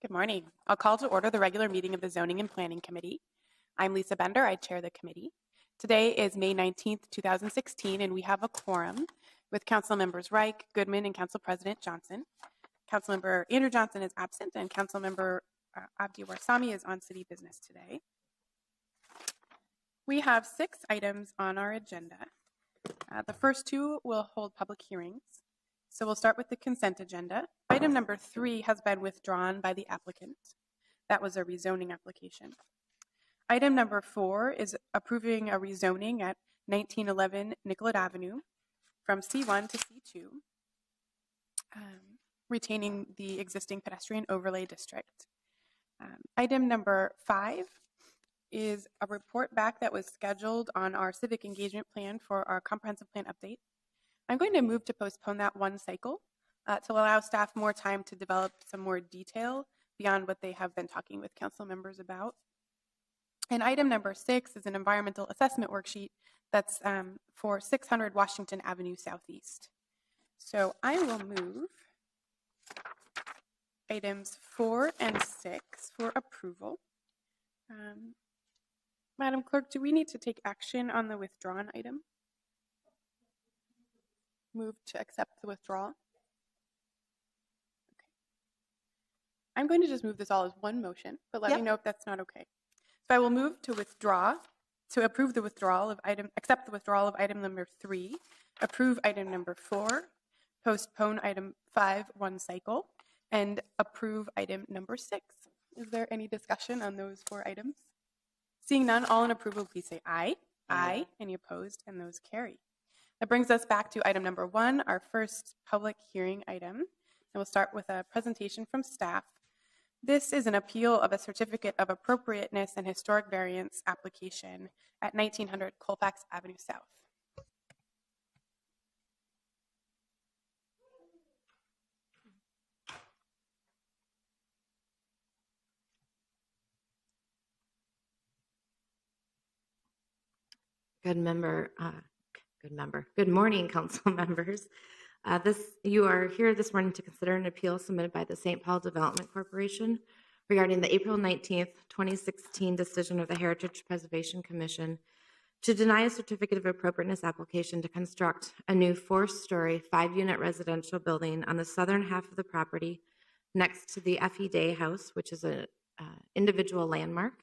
Good morning. I'll call to order the regular meeting of the Zoning and Planning Committee. I'm Lisa Bender. I chair the committee. Today is May 19th, 2016, and we have a quorum with Council Members Reich, Goodman, and Council President Johnson. Councilmember Andrew Johnson is absent, and Councilmember Abdi Warsami is on city business today. We have 6 items on our agenda. The first 2 will hold public hearings. So we'll start with the consent agenda. Item number 3 has been withdrawn by the applicant. That was a rezoning application. Item number 4 is approving a rezoning at 1911 Nicollet Avenue from C1 to C2, retaining the existing pedestrian overlay district. Item number 5 is a report back that was scheduled on our civic engagement plan for our comprehensive plan update. I'm going to move to postpone that one cycle to allow staff more time to develop some more detail beyond what they have been talking with council members about. And item number 6 is an environmental assessment worksheet that's for 600 Washington Avenue Southeast. So I will move items 4 and 6 for approval. Madam Clerk, do we need to take action on the withdrawn item? Move to accept the withdrawal. Okay. I'm going to just move this all as one motion, but let me know if that's not okay. So I will move to approve the withdrawal of accept the withdrawal of item number 3, approve item number 4, postpone item 5 one cycle, and approve item number 6. Is there any discussion on those 4 items? Seeing none, all in approval, please say aye. Aye. Any opposed? And those carry. That brings us back to item number 1, our first public hearing item. And we'll start with a presentation from staff. This is an appeal of a certificate of appropriateness and historic variance application at 1900 Colfax Avenue South. Good morning, council members. You are here this morning to consider an appeal submitted by the St. Paul Development Corporation regarding the April 19th, 2016 decision of the Heritage Preservation Commission to deny a certificate of appropriateness application to construct a new 4-story, 5-unit residential building on the southern half of the property next to the F.E. Day House, which is an individual landmark,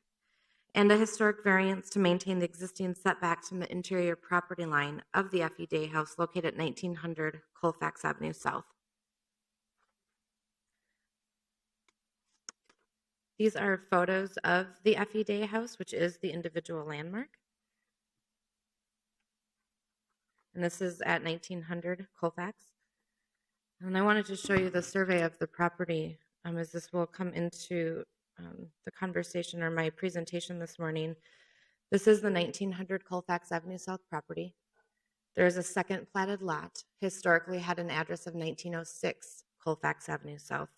and a historic variance to maintain the existing setbacks from the interior property line of the F.E. Day House located at 1900 Colfax Avenue South. These are photos of the F.E. Day House, which is the individual landmark. And this is at 1900 Colfax. And I wanted to show you the survey of the property as this will come into the conversation or my presentation this morning. This is the 1900 Colfax Avenue South property. There is a second platted lot, historically had an address of 1906 Colfax Avenue South.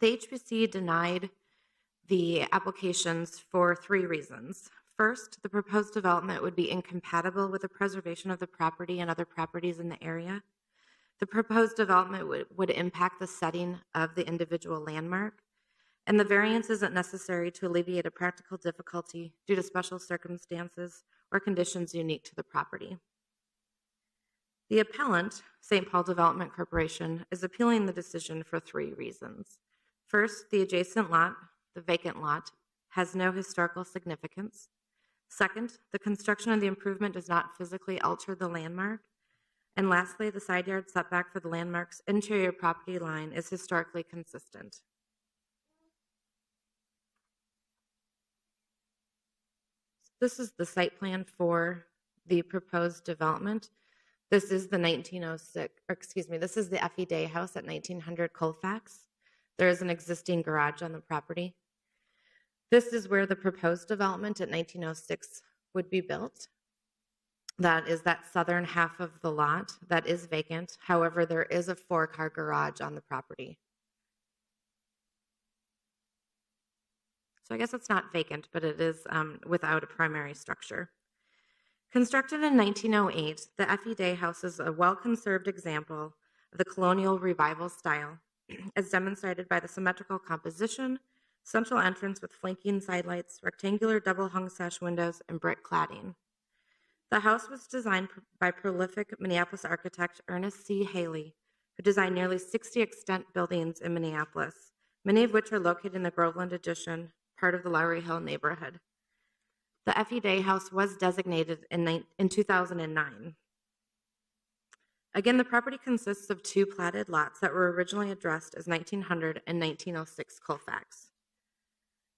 The HPC denied the applications for 3 reasons. First, the proposed development would be incompatible with the preservation of the property and other properties in the area. The proposed development would impact the setting of the individual landmark, and the variance isn't necessary to alleviate a practical difficulty due to special circumstances or conditions unique to the property. The appellant, St. Paul Development Corporation, is appealing the decision for 3 reasons. First, the adjacent lot, the vacant lot, has no historical significance. Second, the construction of the improvement does not physically alter the landmark. And lastly, the side yard setback for the landmark's interior property line is historically consistent. This is the site plan for the proposed development. This is the this is the F.E. Day House at 1900 Colfax. There is an existing garage on the property. This is where the proposed development at 1906 would be built. That is that southern half of the lot that is vacant. However, there is a 4-car garage on the property. So I guess it's not vacant, but it is without a primary structure. Constructed in 1908, the F.E. Day House is a well-conserved example of the colonial revival style, as demonstrated by the symmetrical composition, central entrance with flanking sidelights, rectangular double-hung sash windows, and brick cladding. The house was designed by prolific Minneapolis architect Ernest C. Haley, who designed nearly 60 extant buildings in Minneapolis, many of which are located in the Groveland Addition, part of the Lowry Hill neighborhood. The F.E. Day House was designated in 2009. Again, the property consists of two platted lots that were originally addressed as 1900 and 1906 Colfax.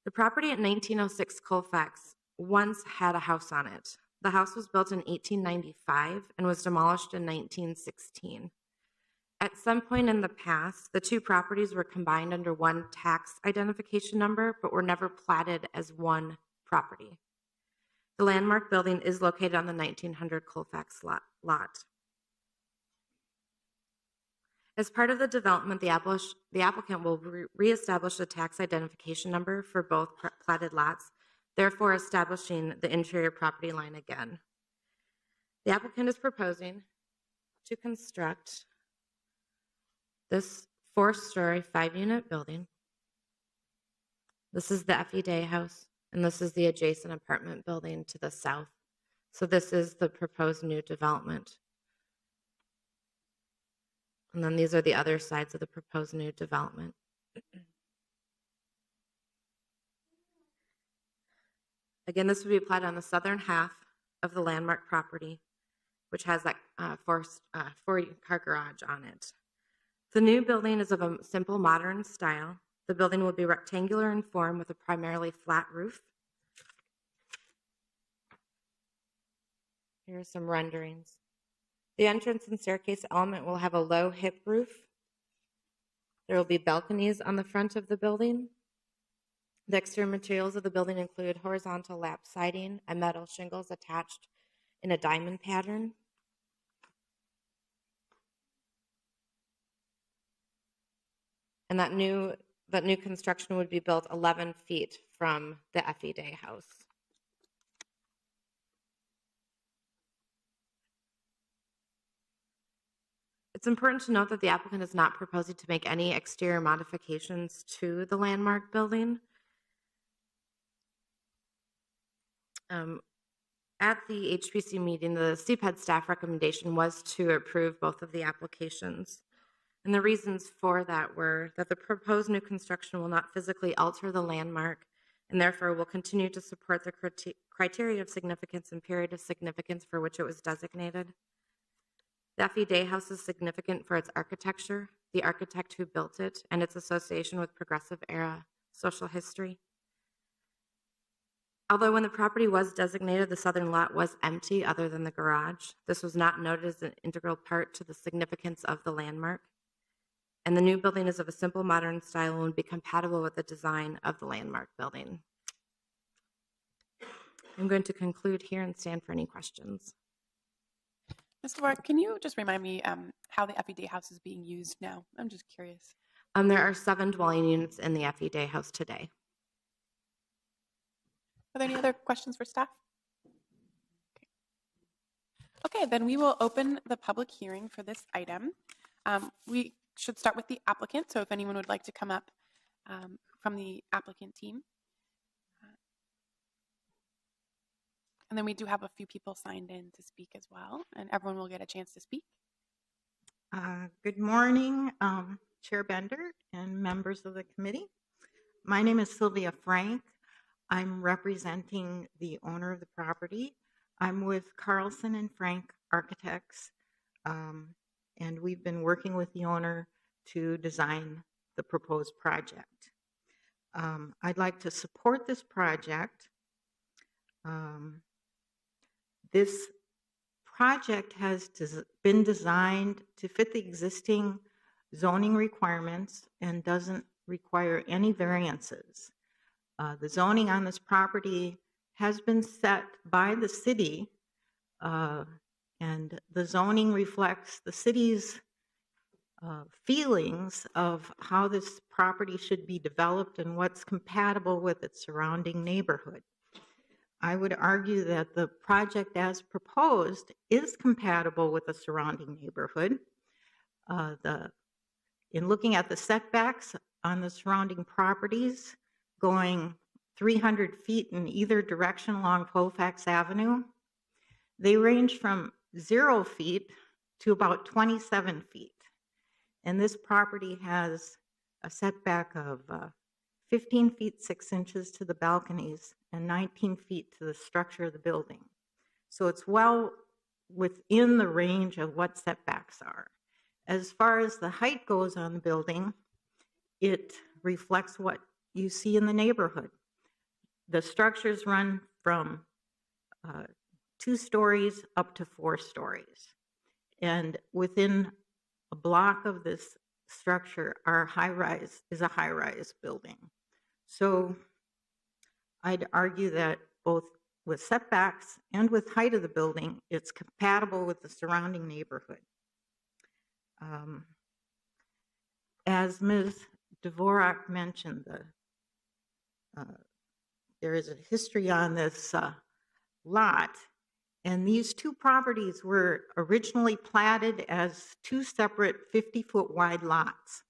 The property at 1906 Colfax once had a house on it. The house was built in 1895 and was demolished in 1916. At some point in the past, the two properties were combined under one tax identification number, but were never platted as one property. The landmark building is located on the 1900 Colfax lot. As part of the development, the applicant will reestablish the tax identification number for both platted lots, therefore establishing the interior property line again. The applicant is proposing to construct this 4-story, 5-unit building. This is the F.E. Day House, and this is the adjacent apartment building to the south. So this is the proposed new development. And then these are the other sides of the proposed new development. Again, this would be applied on the southern half of the landmark property, which has that 4-car garage on it. The new building is of a simple modern style. The building will be rectangular in form with a primarily flat roof. Here are some renderings. The entrance and staircase element will have a low hip roof. There will be balconies on the front of the building. The exterior materials of the building include horizontal lap siding and metal shingles attached in a diamond pattern. And that new construction would be built 11 feet from the F.E. Day House. It's important to note that the applicant is not proposing to make any exterior modifications to the landmark building. At the HPC meeting, the CPED staff recommendation was to approve both of the applications. And the reasons for that were that the proposed new construction will not physically alter the landmark and therefore will continue to support the criteria of significance and period of significance for which it was designated. The F.E. Day House is significant for its architecture, the architect who built it, and its association with progressive era social history. Although when the property was designated, the southern lot was empty other than the garage, this was not noted as an integral part to the significance of the landmark. And the new building is of a simple modern style and would be compatible with the design of the landmark building. I'm going to conclude here and stand for any questions. Ms. Dvorak, can you just remind me how the F.E. Day House is being used now? I'm just curious. There are 7 dwelling units in the F.E. Day House today. Are there any other questions for staff? Okay, then we will open the public hearing for this item. We should start with the applicant, so if anyone would like to come up from the applicant team. And then we do have a few people signed in to speak as well, and everyone will get a chance to speak. Good morning, Chair Bender and members of the committee. My name is Sylvia Frank. I'm representing the owner of the property. I'm with Carlson and Frank Architects, and we've been working with the owner to design the proposed project. I'd like to support this project. This project has been designed to fit the existing zoning requirements and doesn't require any variances. The zoning on this property has been set by the city, and the zoning reflects the city's feelings of how this property should be developed and what's compatible with its surrounding neighborhood. I would argue that the project as proposed is compatible with the surrounding neighborhood. In looking at the setbacks on the surrounding properties, going 300 feet in either direction along Colfax Avenue, they range from 0 feet to about 27 feet. And this property has a setback of 15 feet 6 inches to the balconies and 19 feet to the structure of the building. So it's well within the range of what setbacks are. As far as the height goes on the building, it reflects what you see in the neighborhood. The structures run from 2 stories up to 4 stories. And within a block of this structure is a high-rise building. So I'd argue that both with setbacks and with height of the building, it's compatible with the surrounding neighborhood. As Ms. Dvorak mentioned, there is a history on this lot, and these 2 properties were originally platted as 2 separate 50-foot wide lots.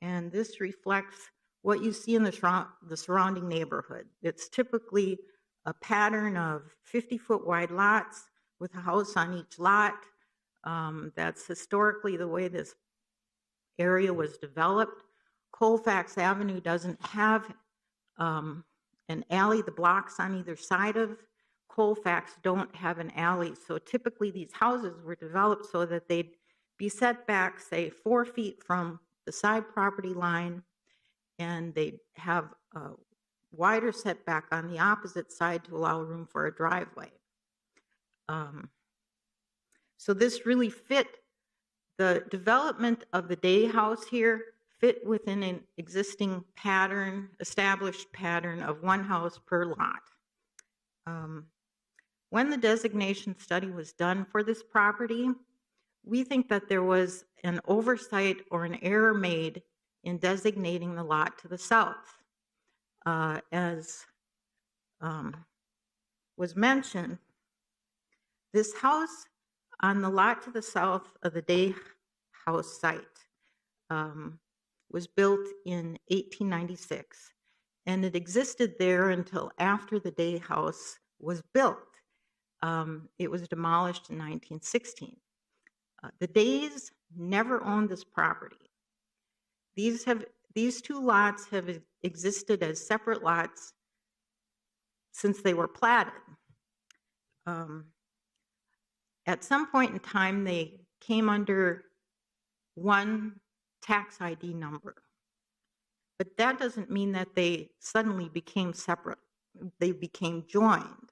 And this reflects what you see in the surrounding neighborhood. It's typically a pattern of 50-foot wide lots with a house on each lot. That's historically the way this area was developed. Colfax Avenue doesn't have an alley. The blocks on either side of Colfax don't have an alley. So typically these houses were developed so that they'd be set back, say, 4 feet from the side property line, and they'd have a wider setback on the opposite side to allow room for a driveway. So this really fit the development of the day house here, fit within an existing pattern, established pattern of 1 house per lot. When the designation study was done for this property, we think that there was an oversight or an error made in designating the lot to the south. As was mentioned, this house on the lot to the south of the day house site was built in 1896, and it existed there until after the day house was built. It was demolished in 1916. The Days never owned this property. These 2 lots have existed as separate lots since they were platted. At some point in time, they came under 1 tax ID number. But that doesn't mean that they suddenly became separate. They became joined.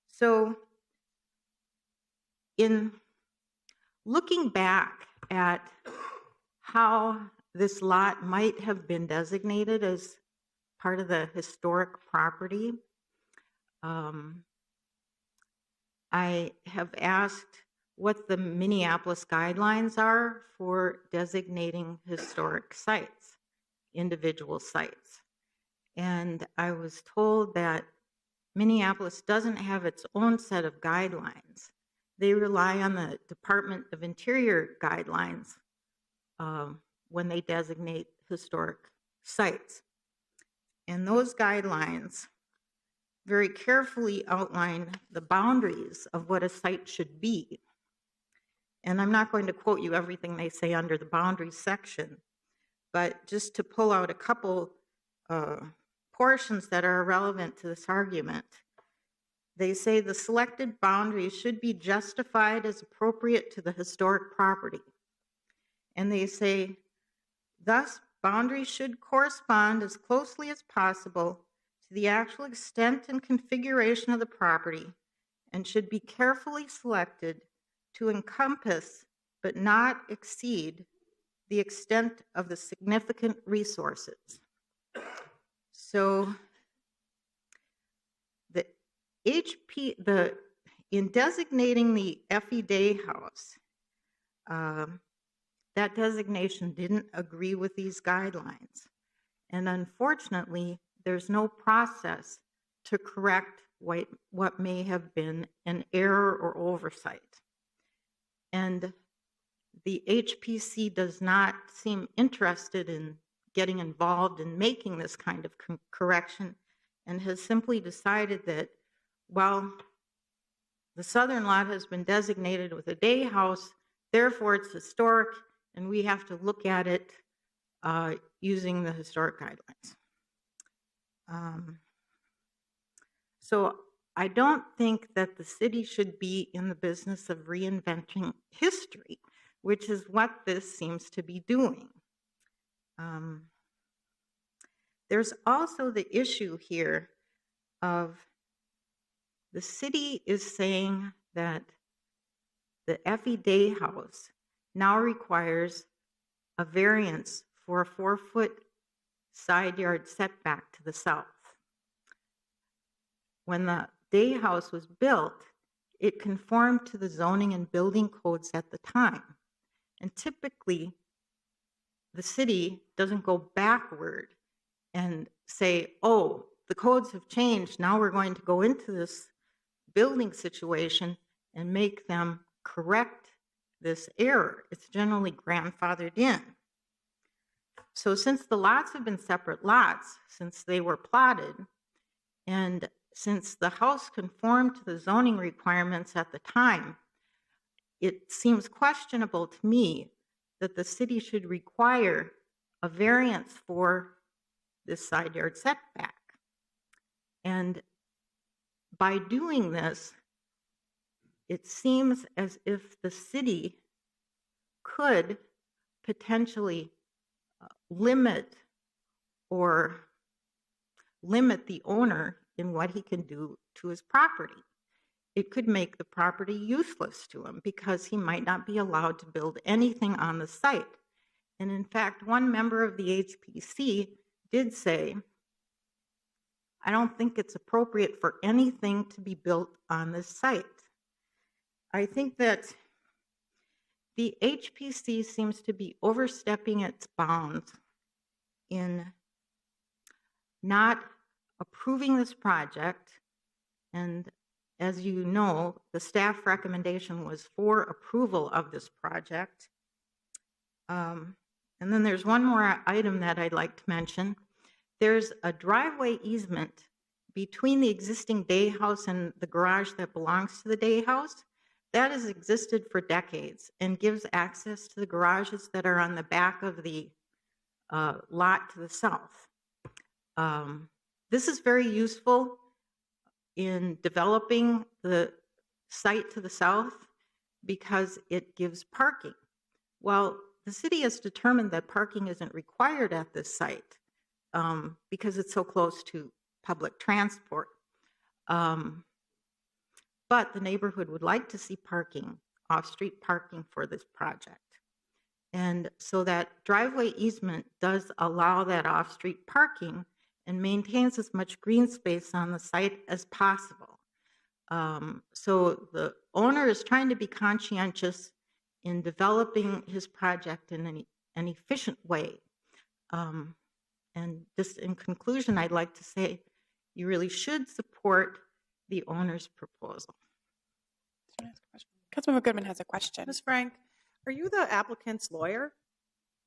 So in looking back at how this lot might have been designated as part of the historic property, I have asked what the Minneapolis guidelines are for designating historic sites, individual sites. And I was told that Minneapolis doesn't have its own set of guidelines. They rely on the Department of Interior guidelines when they designate historic sites. And those guidelines very carefully outline the boundaries of what a site should be. And I'm not going to quote you everything they say under the boundaries section, but just to pull out a couple portions that are relevant to this argument. They say the selected boundaries should be justified as appropriate to the historic property. And they say, thus, boundaries should correspond as closely as possible to the actual extent and configuration of the property and should be carefully selected to encompass but not exceed the extent of the significant resources. So in designating the Effie Day House, that designation didn't agree with these guidelines. And unfortunately, there's no process to correct what may have been an error or oversight. And the HPC does not seem interested in getting involved in making this kind of correction, and has simply decided that, well, the southern lot has been designated with a day house, therefore it's historic, and we have to look at it using the historic guidelines. So I don't think that the city should be in the business of reinventing history, which is what this seems to be doing. There's also the issue here of the city is saying that the FE Day House now requires a variance for a 4-foot side yard setback to the south. When the day house was built, it conformed to the zoning and building codes at the time. And typically, the city doesn't go backward and say, oh, the codes have changed, now we're going to go into this building situation and make them correct this error. It's generally grandfathered in. So since the lots have been separate lots, since they were plotted, and since the house conformed to the zoning requirements at the time, it seems questionable to me that the city should require a variance for this side yard setback. And by doing this, it seems as if the city could potentially limit the owner in what he can do to his property. It could make the property useless to him because he might not be allowed to build anything on the site. And in fact, one member of the HPC did say, I don't think it's appropriate for anything to be built on this site. I think that the HPC seems to be overstepping its bounds in not approving this project. And as you know, the staff recommendation was for approval of this project. And then there's one more item that I'd like to mention. There's a driveway easement between the existing day house and the garage that belongs to the day house. That has existed for decades and gives access to the garages that are on the back of the lot to the south. This is very useful in developing the site to the south because it gives parking. Well, the city has determined that parking isn't required at this site because it's so close to public transport. But the neighborhood would like to see parking, off-street parking for this project. And so that driveway easement does allow that off-street parking and maintains as much green space on the site as possible. So the owner is trying to be conscientious in developing his project in an efficient way. And just in conclusion, I'd like to say you really should support the owner's proposal. Councilmember Goodman has a question. Ms. Frank, are you the applicant's lawyer?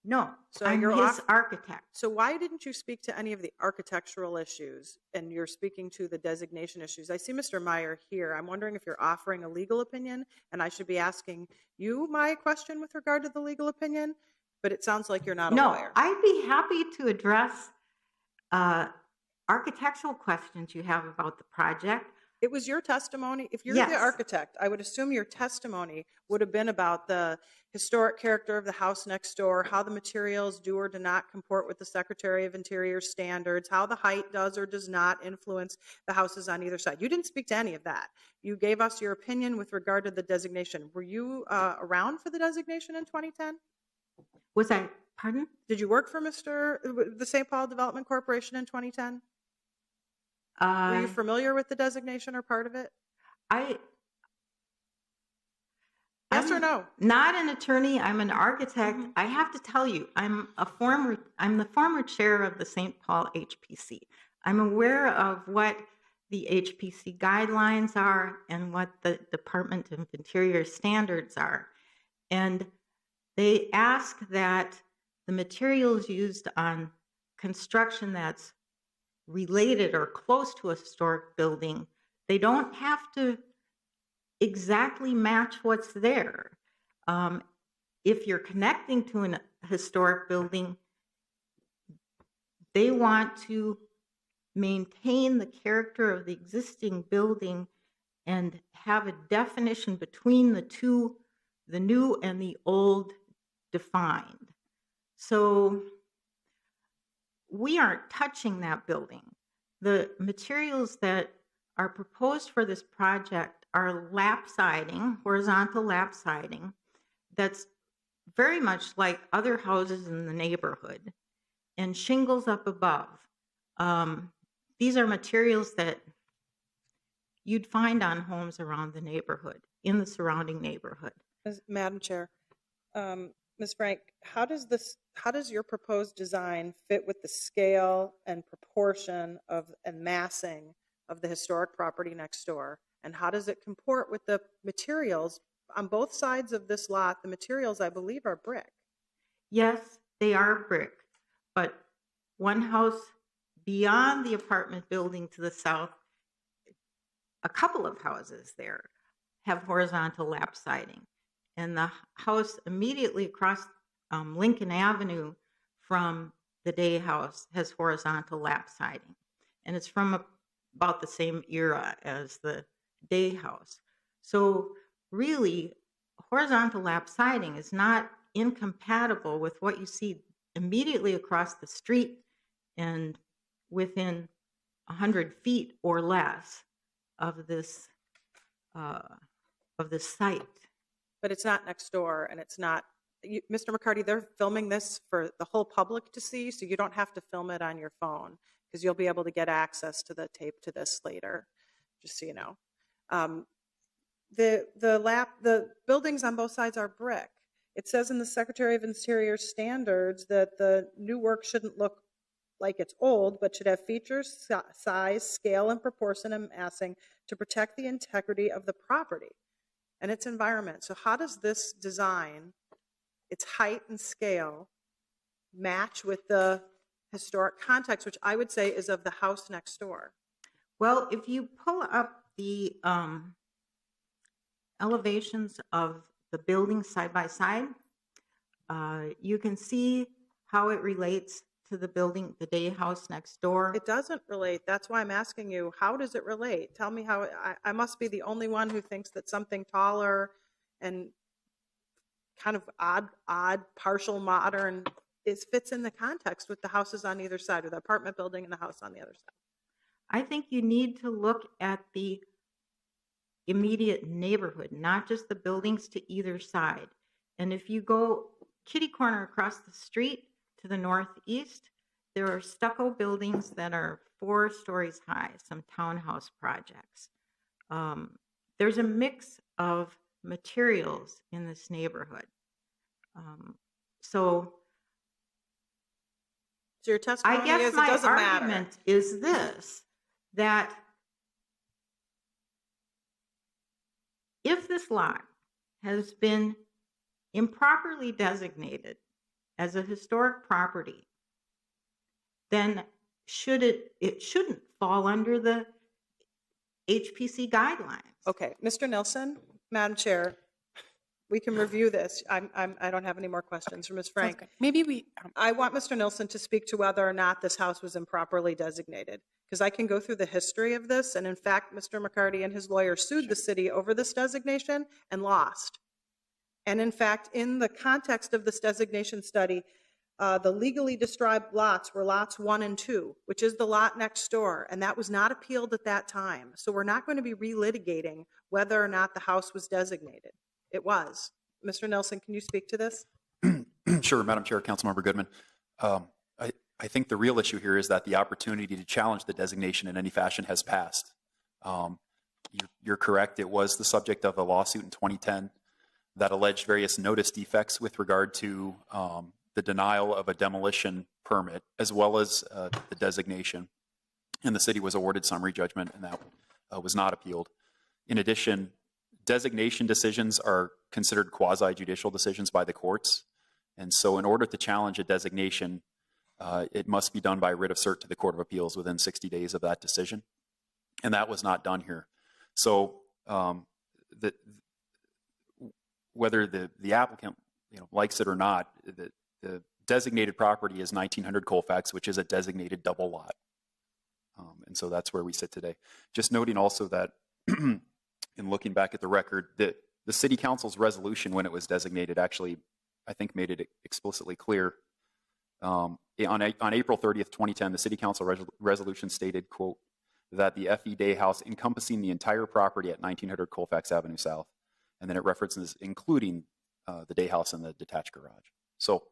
No, So I'm you're his architect. So why didn't you speak to any of the architectural issues and you're speaking to the designation issues? I see Mr. Meyer here. I'm wondering if you're offering a legal opinion and I should be asking you my question with regard to the legal opinion, but it sounds like you're not a lawyer. No, I'd be happy to address architectural questions you have about the project. It was your testimony. If you're the architect, I would assume your testimony would have been about the historic character of the house next door, how the materials do or do not comport with the Secretary of Interior standards, how the height does or does not influence the houses on either side. You didn't speak to any of that. You gave us your opinion with regard to the designation. Were you around for the designation in 2010? Was I, pardon? Did you work for the St. Paul Development Corporation in 2010? Were you familiar with the designation or part of it? Yes or no? Not an attorney. I'm an architect. Mm-hmm. I have to tell you, I'm the former chair of the St. Paul HPC. I'm aware of what the HPC guidelines are and what the Department of Interior standards are. And they ask that the materials used on construction that's related or close to a historic building, they don't have to exactly match what's there. If you're connecting to a historic building, they want to maintain the character of the existing building and have a definition between the two, the new and the old, defined. So we aren't touching that building. The materials that are proposed for this project are lap siding, horizontal lap siding, that's very much like other houses in the neighborhood, and shingles up above. These are materials that you'd find on homes around the neighborhood, in the surrounding neighborhood. Madam Chair, Ms. Frank, how does your proposed design fit with the scale and proportion and massing of the historic property next door? And how does it comport with the materials on both sides of this lot? The materials, I believe, are brick. Yes, they are brick, but one house beyond the apartment building to the south, a couple of houses there have horizontal lap siding. And the house immediately across Lincoln Avenue from the Day House has horizontal lap siding. And it's from about the same era as the Day House. So really, horizontal lap siding is not incompatible with what you see immediately across the street and within 100 feet or less of this site. But it's not next door, and it's not, Mr. McCarty, they're filming this for the whole public to see, so you don't have to film it on your phone, because you'll be able to get access to the tape to this later, just so you know. The buildings on both sides are brick. It says in the Secretary of Interior standards that the new work shouldn't look like it's old, but should have features, size, scale, and proportion and massing to protect the integrity of the property and its environment. So how does this design, its height and scale, match with the historic context, which I would say is of the house next door? Well, if you pull up the elevations of the buildings side by side, you can see how it relates to the building, the Day House next door. It doesn't relate. That's why I'm asking you, how does it relate? Tell me how. I must be the only one who thinks that something taller and kind of odd, partial modern fits in the context with the houses on either side, or the apartment building and the house on the other side. I think you need to look at the immediate neighborhood, not just the buildings to either side. And if you go kitty corner across the street to the northeast, there are stucco buildings that are 4 stories high, some townhouse projects. There's a mix of materials in this neighborhood. So your testimony I guess is my it doesn't argument matter. Is this, that if this lot has been improperly designated as a historic property, then it shouldn't fall under the HPC guidelines. Okay, Mr. Nelson, Madam Chair, we can review this. I don't have any more questions for Ms. Frank. Maybe I want Mr. Nelson to speak to whether or not this house was improperly designated, because I can go through the history of this. And in fact, Mr. McCarty and his lawyer sued the city over this designation and lost. And in fact, in the context of this designation study, the legally described lots were lots 1 and 2, which is the lot next door, and that was not appealed at that time. So we're not going to be relitigating whether or not the house was designated. It was. Mr. Nelson, can you speak to this? Sure, Madam Chair, Councilmember Goodman. I think the real issue here is that the opportunity to challenge the designation in any fashion has passed. You're correct. It was the subject of a lawsuit in 2010 that alleged various notice defects with regard to the denial of a demolition permit, as well as the designation. And the city was awarded summary judgment, and that was not appealed. In addition, designation decisions are considered quasi-judicial decisions by the courts. And so in order to challenge a designation, it must be done by writ of cert to the Court of Appeals within 60 days of that decision. And that was not done here. So whether the applicant likes it or not, the designated property is 1900 Colfax, which is a designated double lot. And so that's where we sit today. Just noting also that in looking back at the record, that the City Council's resolution when it was designated actually, I think, made it explicitly clear. On April 30th, 2010, the City Council resolution stated, quote, that the FE Day House encompassing the entire property at 1900 Colfax Avenue South, and then it references including the day house and the detached garage. So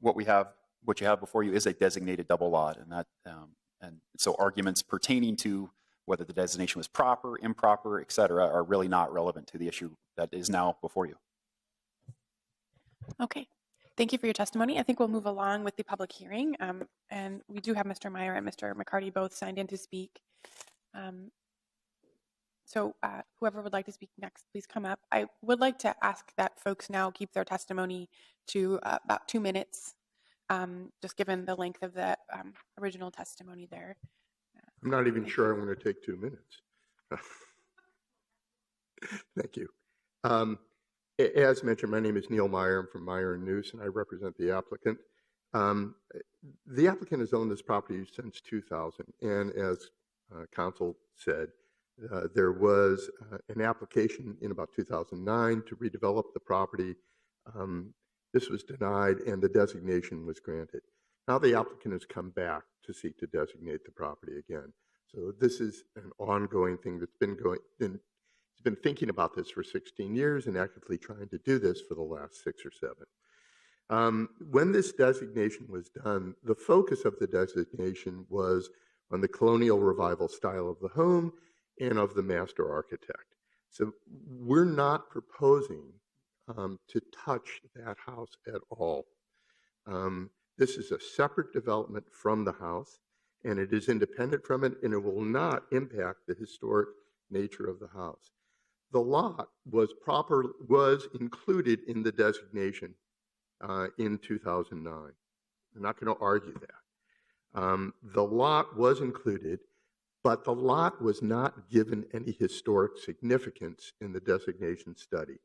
what you have before you is a designated double lot, and so arguments pertaining to whether the designation was proper, improper, et cetera, are really not relevant to the issue that is now before you. Okay. Thank you for your testimony. I think we'll move along with the public hearing. And we do have Mr. Meyer and Mr. McCarty both signed in to speak. So whoever would like to speak next, please come up. I would like to ask that folks now keep their testimony to about 2 minutes, just given the length of the original testimony there. I'm not even sure I want to take 2 minutes. Thank you. As mentioned, my name is Neil Meyer. I'm from Meyer & Noose, and I represent the applicant. The applicant has owned this property since 2000, and as council said, there was an application in about 2009 to redevelop the property. This was denied, and the designation was granted. Now the applicant has come back to seek to designate the property again. So this is an ongoing thing that's been going. He's been thinking about this for 16 years and actively trying to do this for the last 6 or 7. When this designation was done, the focus of the designation was on the colonial revival style of the home and of the master architect. So we're not proposing to touch that house at all. This is a separate development from the house, and it is independent from it, and it will not impact the historic nature of the house. The lot was included in the designation in 2009. I'm not going to argue that. The lot was included, but the lot was not given any historic significance in the designation study.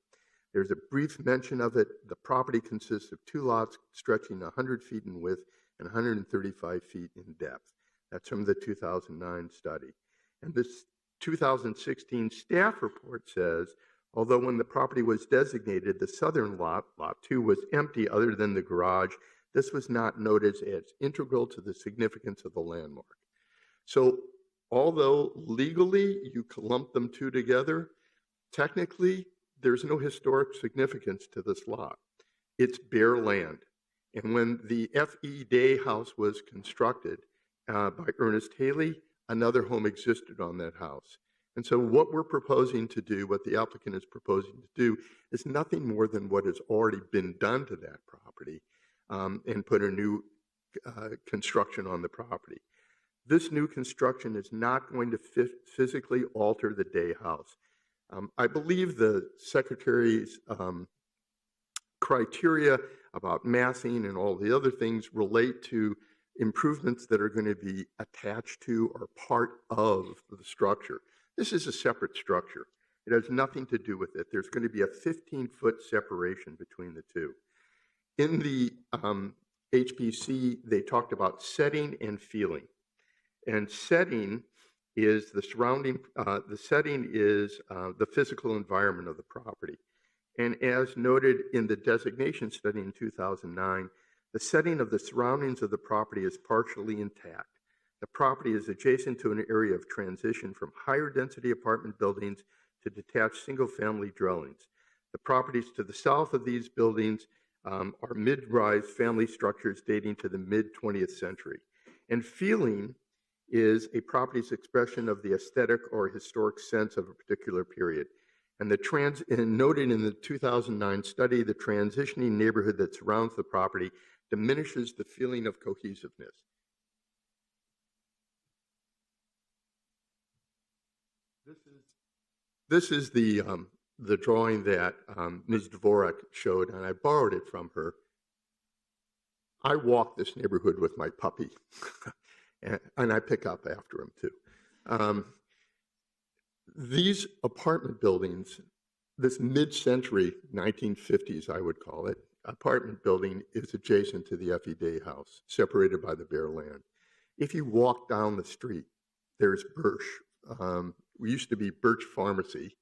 There's a brief mention of it. The property consists of 2 lots stretching 100 feet in width and 135 feet in depth. That's from the 2009 study. And this 2016 staff report says, although when the property was designated, the southern lot, lot 2, was empty other than the garage, this was not noted as integral to the significance of the landmark. So although legally you can lump them 2 together, technically there's no historic significance to this lot. It's bare land. And when the F.E. Day house was constructed by Ernest Haley, another home existed on that house. And so what we're proposing to do, what the applicant is proposing to do, is nothing more than what has already been done to that property and put a new construction on the property. This new construction is not going to physically alter the Day house. I believe the Secretary's criteria about massing and all the other things relate to improvements that are going to be attached to or part of the structure. This is a separate structure. It has nothing to do with it. There's going to be a 15-foot separation between the 2. In the HPC, they talked about setting and feeling. And setting is the surrounding, the setting is the physical environment of the property. And as noted in the designation study in 2009, the setting of the surroundings of the property is partially intact. The property is adjacent to an area of transition from higher density apartment buildings to detached single-family dwellings. The properties to the south of these buildings are mid-rise family structures dating to the mid-20th century. And feeling is a property's expression of the aesthetic or historic sense of a particular period. And noted in the 2009 study, the transitioning neighborhood that surrounds the property diminishes the feeling of cohesiveness. This is the the drawing that Ms. Dvorak showed, and I borrowed it from her. I walk this neighborhood with my puppy, and I pick up after him too. These apartment buildings, this mid-century 1950s, I would call it, apartment building is adjacent to the Effie Day house, separated by the bare land. If you walk down the street, there's Birch. We used to be Birch Pharmacy,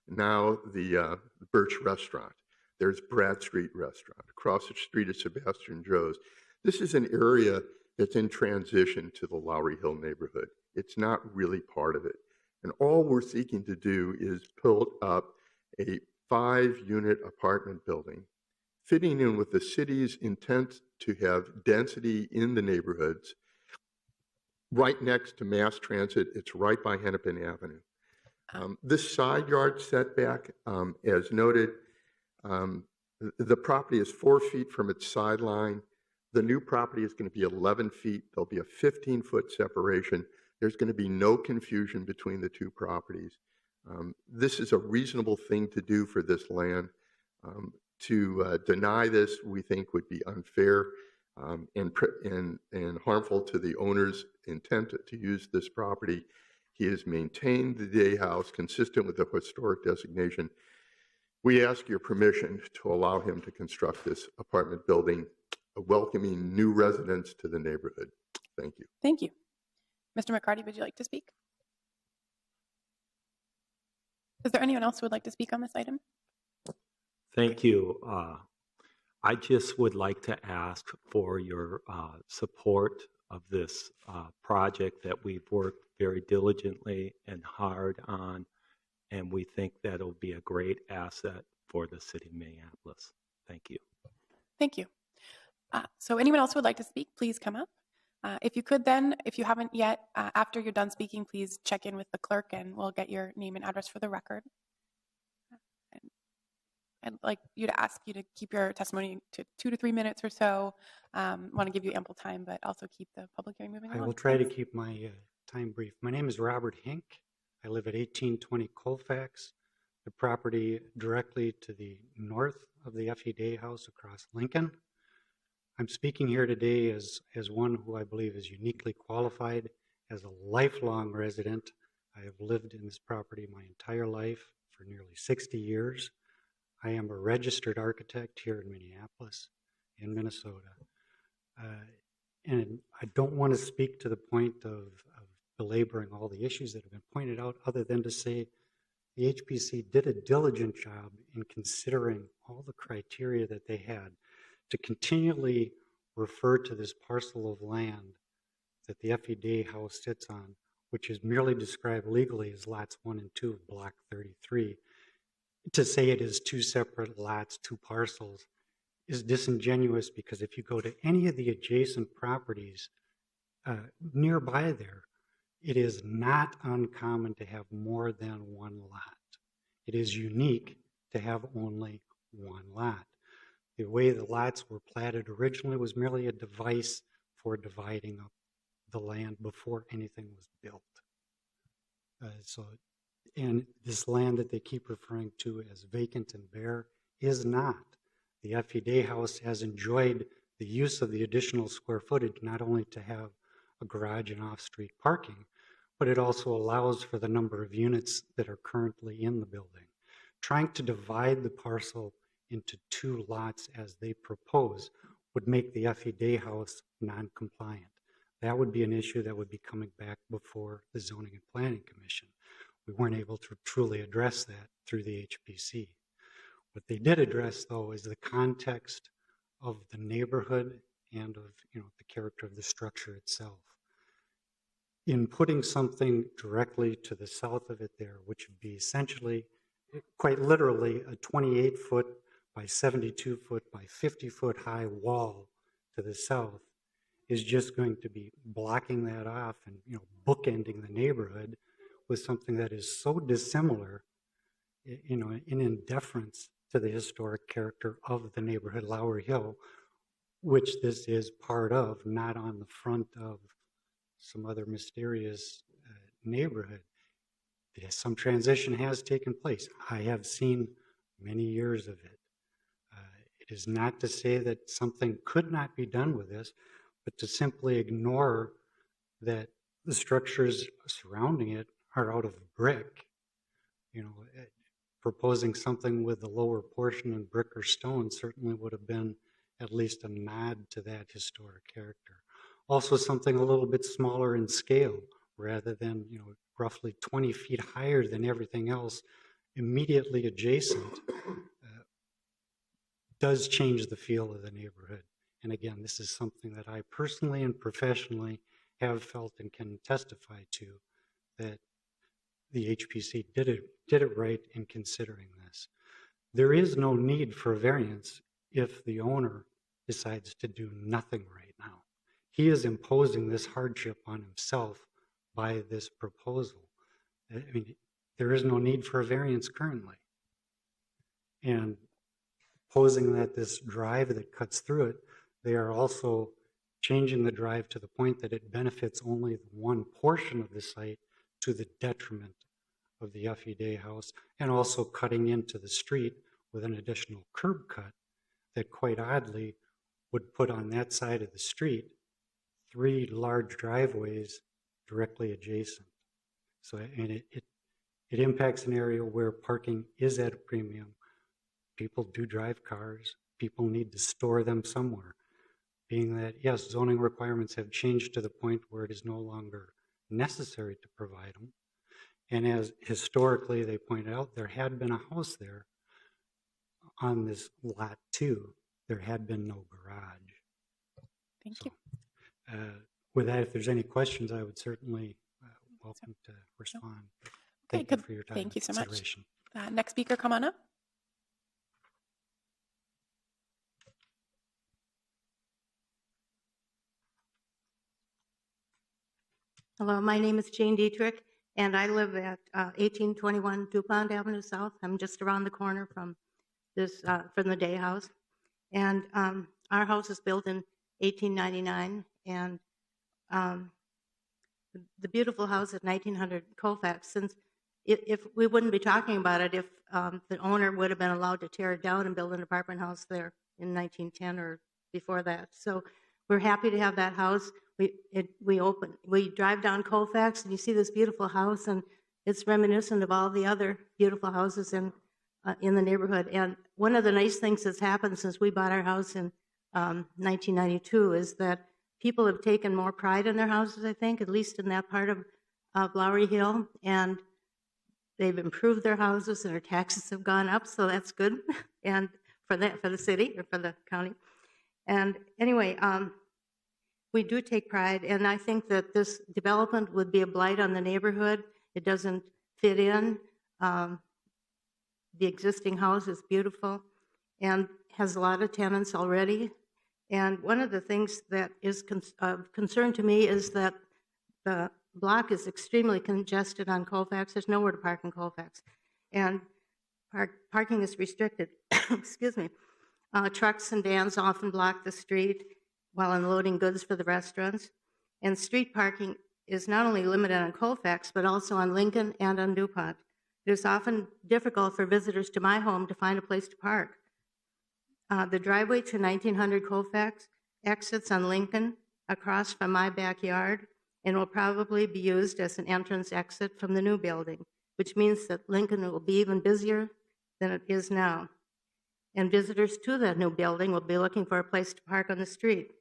now the Birch Restaurant. There's Brad Street Restaurant. Across the street is Sebastian Joe's. This is an area that's in transition to the Lowry Hill neighborhood. It's not really part of it. And all we're seeking to do is build up a 5-unit apartment building, fitting in with the city's intent to have density in the neighborhoods, right next to mass transit. It's right by Hennepin Avenue. This side yard setback, as noted, the property is 4 feet from its sideline. The new property is going to be 11 feet. There'll be a 15-foot separation. There's going to be no confusion between the two properties. This is a reasonable thing to do for this land. To deny this, we think, would be unfair and harmful to the owner's intent to use this property. He has maintained the day house consistent with the historic designation. We ask your permission to allow him to construct this apartment building, welcoming new residents to the neighborhood. Thank you. Thank you. Mr. McCarty, would you like to speak? Is there anyone else who would like to speak on this item? Thank you. I just would like to ask for your support of this project that we've worked very diligently and hard on, and we think that it'll be a great asset for the city of Minneapolis. Thank you. Thank you. So anyone else who would like to speak, please come up. If you could then, if you haven't yet, after you're done speaking, please check in with the clerk and we'll get your name and address for the record. I'd like you to ask you to keep your testimony to 2 to 3 minutes or so. Want to give you ample time, but also keep the public hearing moving along. I will try to keep my time brief. My name is Robert Hink. I live at 1820 Colfax, the property directly to the north of the Effie Day house across Lincoln. I'm speaking here today as one who I believe is uniquely qualified. As a lifelong resident, I have lived in this property my entire life for nearly 60 years. I am a registered architect here in Minneapolis, in Minnesota. And I don't want to speak to the point of belaboring all the issues that have been pointed out, other than to say the HPC did a diligent job in considering all the criteria that they had to continually refer to this parcel of land that the Effie Day house sits on, which is merely described legally as lots 1 and 2 of block 33. To say it is 2 separate lots, 2 parcels, is disingenuous, because if you go to any of the adjacent properties nearby there, it is not uncommon to have more than 1 lot. It is unique to have only 1 lot. The way the lots were platted originally was merely a device for dividing up the land before anything was built. And this land that they keep referring to as vacant and bare is not. The Effie Day house has enjoyed the use of the additional square footage, not only to have a garage and off-street parking, but it also allows for the number of units that are currently in the building. Trying to divide the parcel into 2 lots as they propose would make the Effie Day house non-compliant. That would be an issue that would be coming back before the Zoning and Planning Commission. We weren't able to truly address that through the HPC. What they did address, though, is the context of the neighborhood and of the character of the structure itself. In putting something directly to the south of it there, which would be essentially, quite literally, a 28-foot by 72-foot by 50-foot high wall to the south, is just going to be blocking that off and bookending the neighborhood with something that is so dissimilar, in deference to the historic character of the neighborhood Lowry Hill, which this is part of, not on the front of some other mysterious neighborhood. Yes, some transition has taken place. I have seen many years of it. It is not to say that something could not be done with this, but to simply ignore that the structures surrounding it are out of brick. Proposing something with the lower portion in brick or stone certainly would have been at least a nod to that historic character. Also, something a little bit smaller in scale, rather than roughly 20 feet higher than everything else immediately adjacent, does change the feel of the neighborhood. And again, this is something that I personally and professionally have felt and can testify to, that the HPC did it right in considering this. There is no need for a variance if the owner decides to do nothing right now. He is imposing this hardship on himself by this proposal. I mean, there is no need for a variance currently. And posing that this drive that cuts through it, they are also changing the drive to the point that it benefits only one portion of the site to the detriment of the F.E. Day house, and also cutting into the street with an additional curb cut that quite oddly would put on that side of the street 3 large driveways directly adjacent. So, and it impacts an area where parking is at a premium. People do drive cars. People need to store them somewhere. Being that, yes, zoning requirements have changed to the point where it is no longer necessary to provide them. And as historically they pointed out, there had been a house there on this lot too. There had been no garage. Thank you. With that, if there's any questions, I would certainly welcome to respond. Thank you for your time. Thank you so much. Next speaker, come on up. Hello, my name is Jane Dietrich, and I live at 1821 DuPont Avenue South. I'm just around the corner from the Day House. And our house was built in 1899, and the beautiful house at 1900 Colfax, since if we wouldn't be talking about it if the owner would have been allowed to tear it down and build an apartment house there in 1910 or before that. So we're happy to have that house. We drive down Colfax and you see this beautiful house, and it's reminiscent of all the other beautiful houses in the neighborhood. And one of the nice things that's happened since we bought our house in 1992 is that people have taken more pride in their houses, I think, at least in that part of Lowry Hill, and they've improved their houses and their taxes have gone up, so that's good, and for the city or for the county. And anyway, we do take pride, and I think that this development would be a blight on the neighborhood. It doesn't fit in. The existing house is beautiful and has a lot of tenants already. And one of the things that is of concern to me is that the block is extremely congested on Colfax. There's nowhere to park in Colfax. And parking is restricted. Excuse me. Trucks and vans often block the street while unloading goods for the restaurants. And street parking is not only limited on Colfax, but also on Lincoln and on DuPont. It is often difficult for visitors to my home to find a place to park. The driveway to 1900 Colfax exits on Lincoln across from my backyard and will probably be used as an entrance exit from the new building, which means that Lincoln will be even busier than it is now. And visitors to that new building will be looking for a place to park on the street.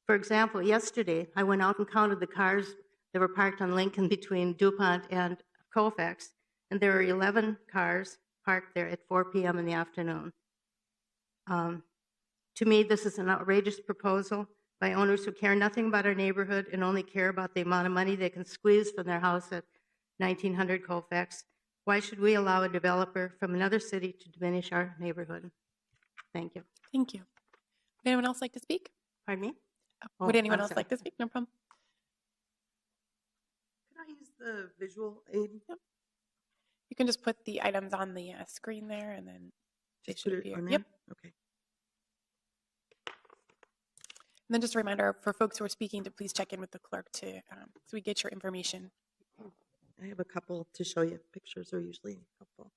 For example, yesterday, I went out and counted the cars that were parked on Lincoln between DuPont and Colfax, and there were 11 cars parked there at 4 p.m. in the afternoon. To me, this is an outrageous proposal by owners who care nothing about our neighborhood and only care about the amount of money they can squeeze from their house at 1900 Colfax. Why should we allow a developer from another city to diminish our neighborhood? Thank you. Thank you. Would anyone else like to speak? Pardon me? Would anyone else like to speak? No problem. Could I use the visual aid? Yep. You can just put the items on the screen there, and then they should appear. Yep. Okay. And then just a reminder for folks who are speaking to please check in with the clerk so we get your information. I have a couple to show you. Pictures are usually helpful.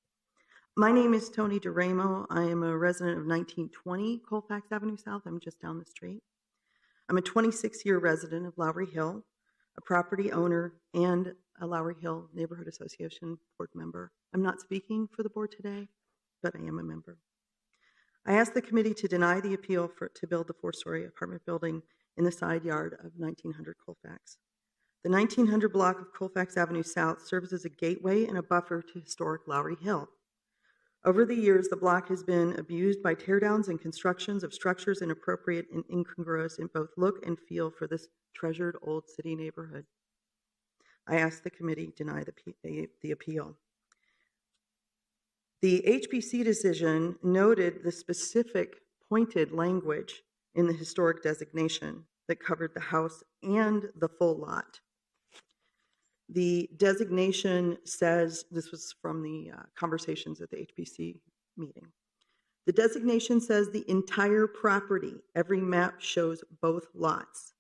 My name is Tony DeRamo. I am a resident of 1920 Colfax Avenue South. I'm just down the street. I'm a 26-year resident of Lowry Hill, a property owner, and a Lowry Hill Neighborhood Association board member. I'm not speaking for the board today, but I am a member. I asked the committee to deny the appeal to build the 4-story apartment building in the side yard of 1900 Colfax. The 1900 block of Colfax Avenue South serves as a gateway and a buffer to historic Lowry Hill. Over the years, the block has been abused by teardowns and constructions of structures inappropriate and incongruous in both look and feel for this treasured old city neighborhood. I ask the committee deny the appeal. The HPC decision noted the specific pointed language in the historic designation that covered the house and the full lot. The designation says, this was from the conversations at the HPC meeting. The designation says the entire property, every map shows both lots.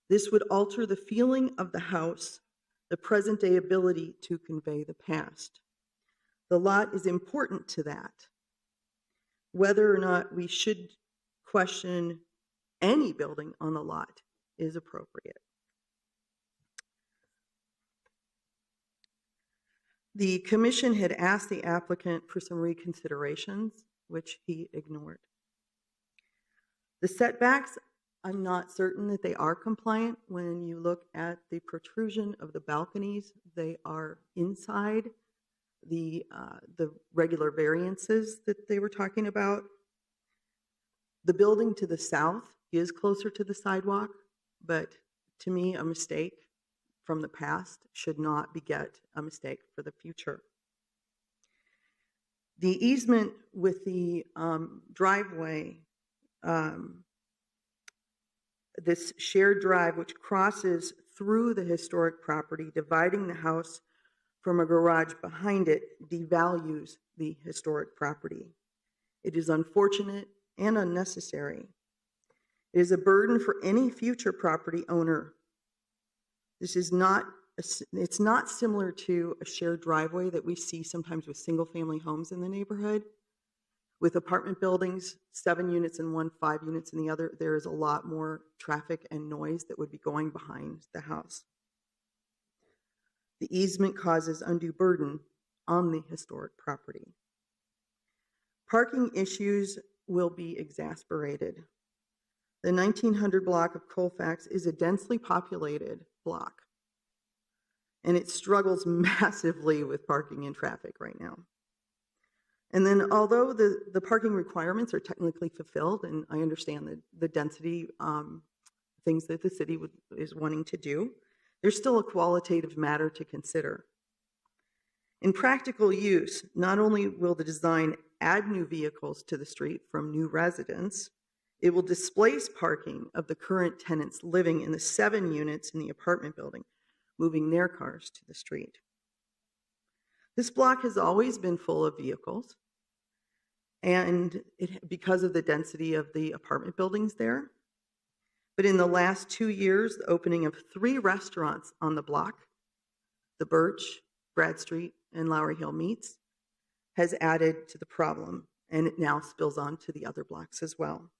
This would alter the feeling of the house, the present day ability to convey the past. The lot is important to that. Whether or not we should question any building on the lot is appropriate. The commission had asked the applicant for some reconsiderations, which he ignored. The setbacks, I'm not certain that they are compliant. When you look at the protrusion of the balconies, they are inside the regular variances that they were talking about. The building to the south is closer to the sidewalk, but to me, a mistake from the past should not beget a mistake for the future. The easement with the driveway, this shared drive which crosses through the historic property, dividing the house from a garage behind it, devalues the historic property. It is unfortunate and unnecessary. It is a burden for any future property owner. This is not, it's not similar to a shared driveway that we see sometimes with single-family homes in the neighborhood. With apartment buildings, 7 units in one, 5 units in the other, there is a lot more traffic and noise that would be going behind the house. The easement causes undue burden on the historic property. Parking issues will be exacerbated. The 1900 block of Colfax is a densely populated block, and it struggles massively with parking and traffic right now. And then although the parking requirements are technically fulfilled, and I understand the density things that the city is wanting to do, there's still a qualitative matter to consider. In practical use, not only will the design add new vehicles to the street from new residents, it will displace parking of the current tenants living in the 7 units in the apartment building, moving their cars to the street. This block has always been full of vehicles, and because of the density of the apartment buildings there. But in the last 2 years, the opening of 3 restaurants on the block, the Birch, Bradstreet, and Lowry Hill Meats, has added to the problem, and it now spills on to the other blocks as well.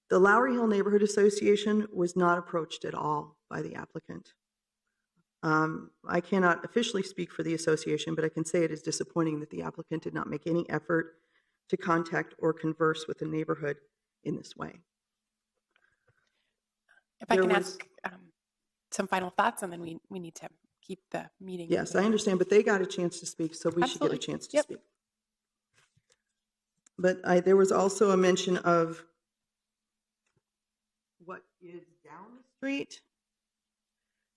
The Lowry Hill Neighborhood Association was not approached at all by the applicant. I cannot officially speak for the association, but I can say it is disappointing that the applicant did not make any effort to contact or converse with the neighborhood in this way. If I can ask some final thoughts, and then we need to keep the meeting. Yes, I understand, but they got a chance to speak, so we should get a chance to speak. But there was also a mention of what is down the street.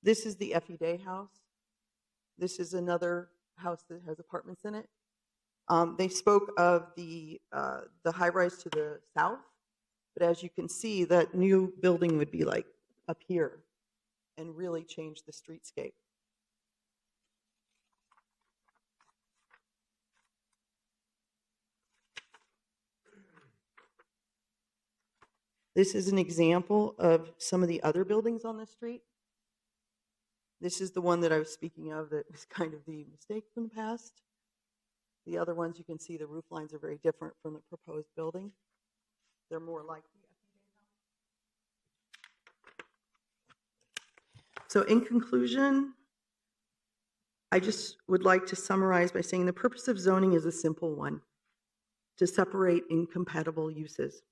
This is the Effie Day house. This is another house that has apartments in it. They spoke of the high-rise to the south, but as you can see, that new building would be like up here and really change the streetscape. This is an example of some of the other buildings on the street. This is the one that I was speaking of that was kind of the mistake from the past. The other ones, you can see the roof lines are very different from the proposed building. They're more like the So in conclusion, I just would like to summarize by saying the purpose of zoning is a simple one: to separate incompatible uses.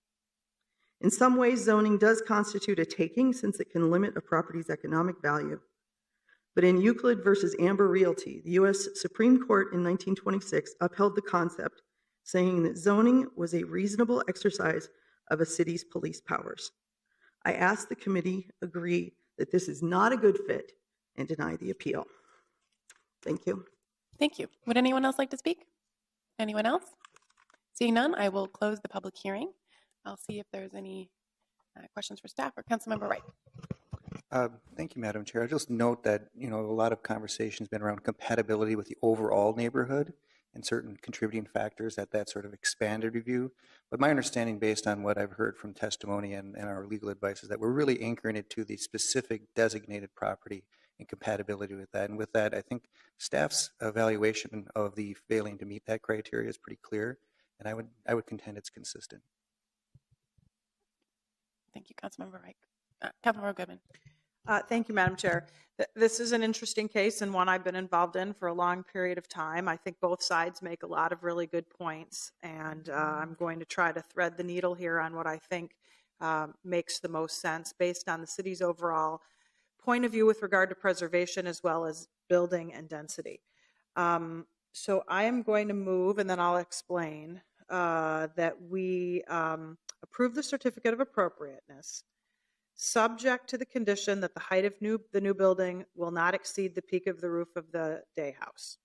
In some ways, zoning does constitute a taking since it can limit a property's economic value. But in Euclid versus Amber Realty, the U.S. Supreme Court in 1926 upheld the concept, saying that zoning was a reasonable exercise of a city's police powers. I ask the committee agree that this is not a good fit and deny the appeal. Thank you. Thank you. Would anyone else like to speak? Anyone else? Seeing none, I will close the public hearing. I'll see if there's any questions for staff or Councilmember Wright. Thank you, Madam Chair. I just note that, a lot of conversation has been around compatibility with the overall neighborhood and certain contributing factors at that sort of expanded review. But my understanding, based on what I've heard from testimony and our legal advice, is that we're really anchoring it to the specific designated property and compatibility with that. And with that, I think staff's evaluation of the failing to meet that criteria is pretty clear, and I would contend it's consistent. Thank you, Councilmember Wright. Councilmember Goodman. Thank you, Madam Chair. This is an interesting case and one I've been involved in for a long period of time. I think both sides make a lot of really good points, and I'm going to try to thread the needle here on what I think makes the most sense based on the city's overall point of view with regard to preservation as well as building and density. So I am going to move, and then I'll explain, that we approve the certificate of appropriateness, subject to the condition that the height of the new building will not exceed the peak of the roof of the day house.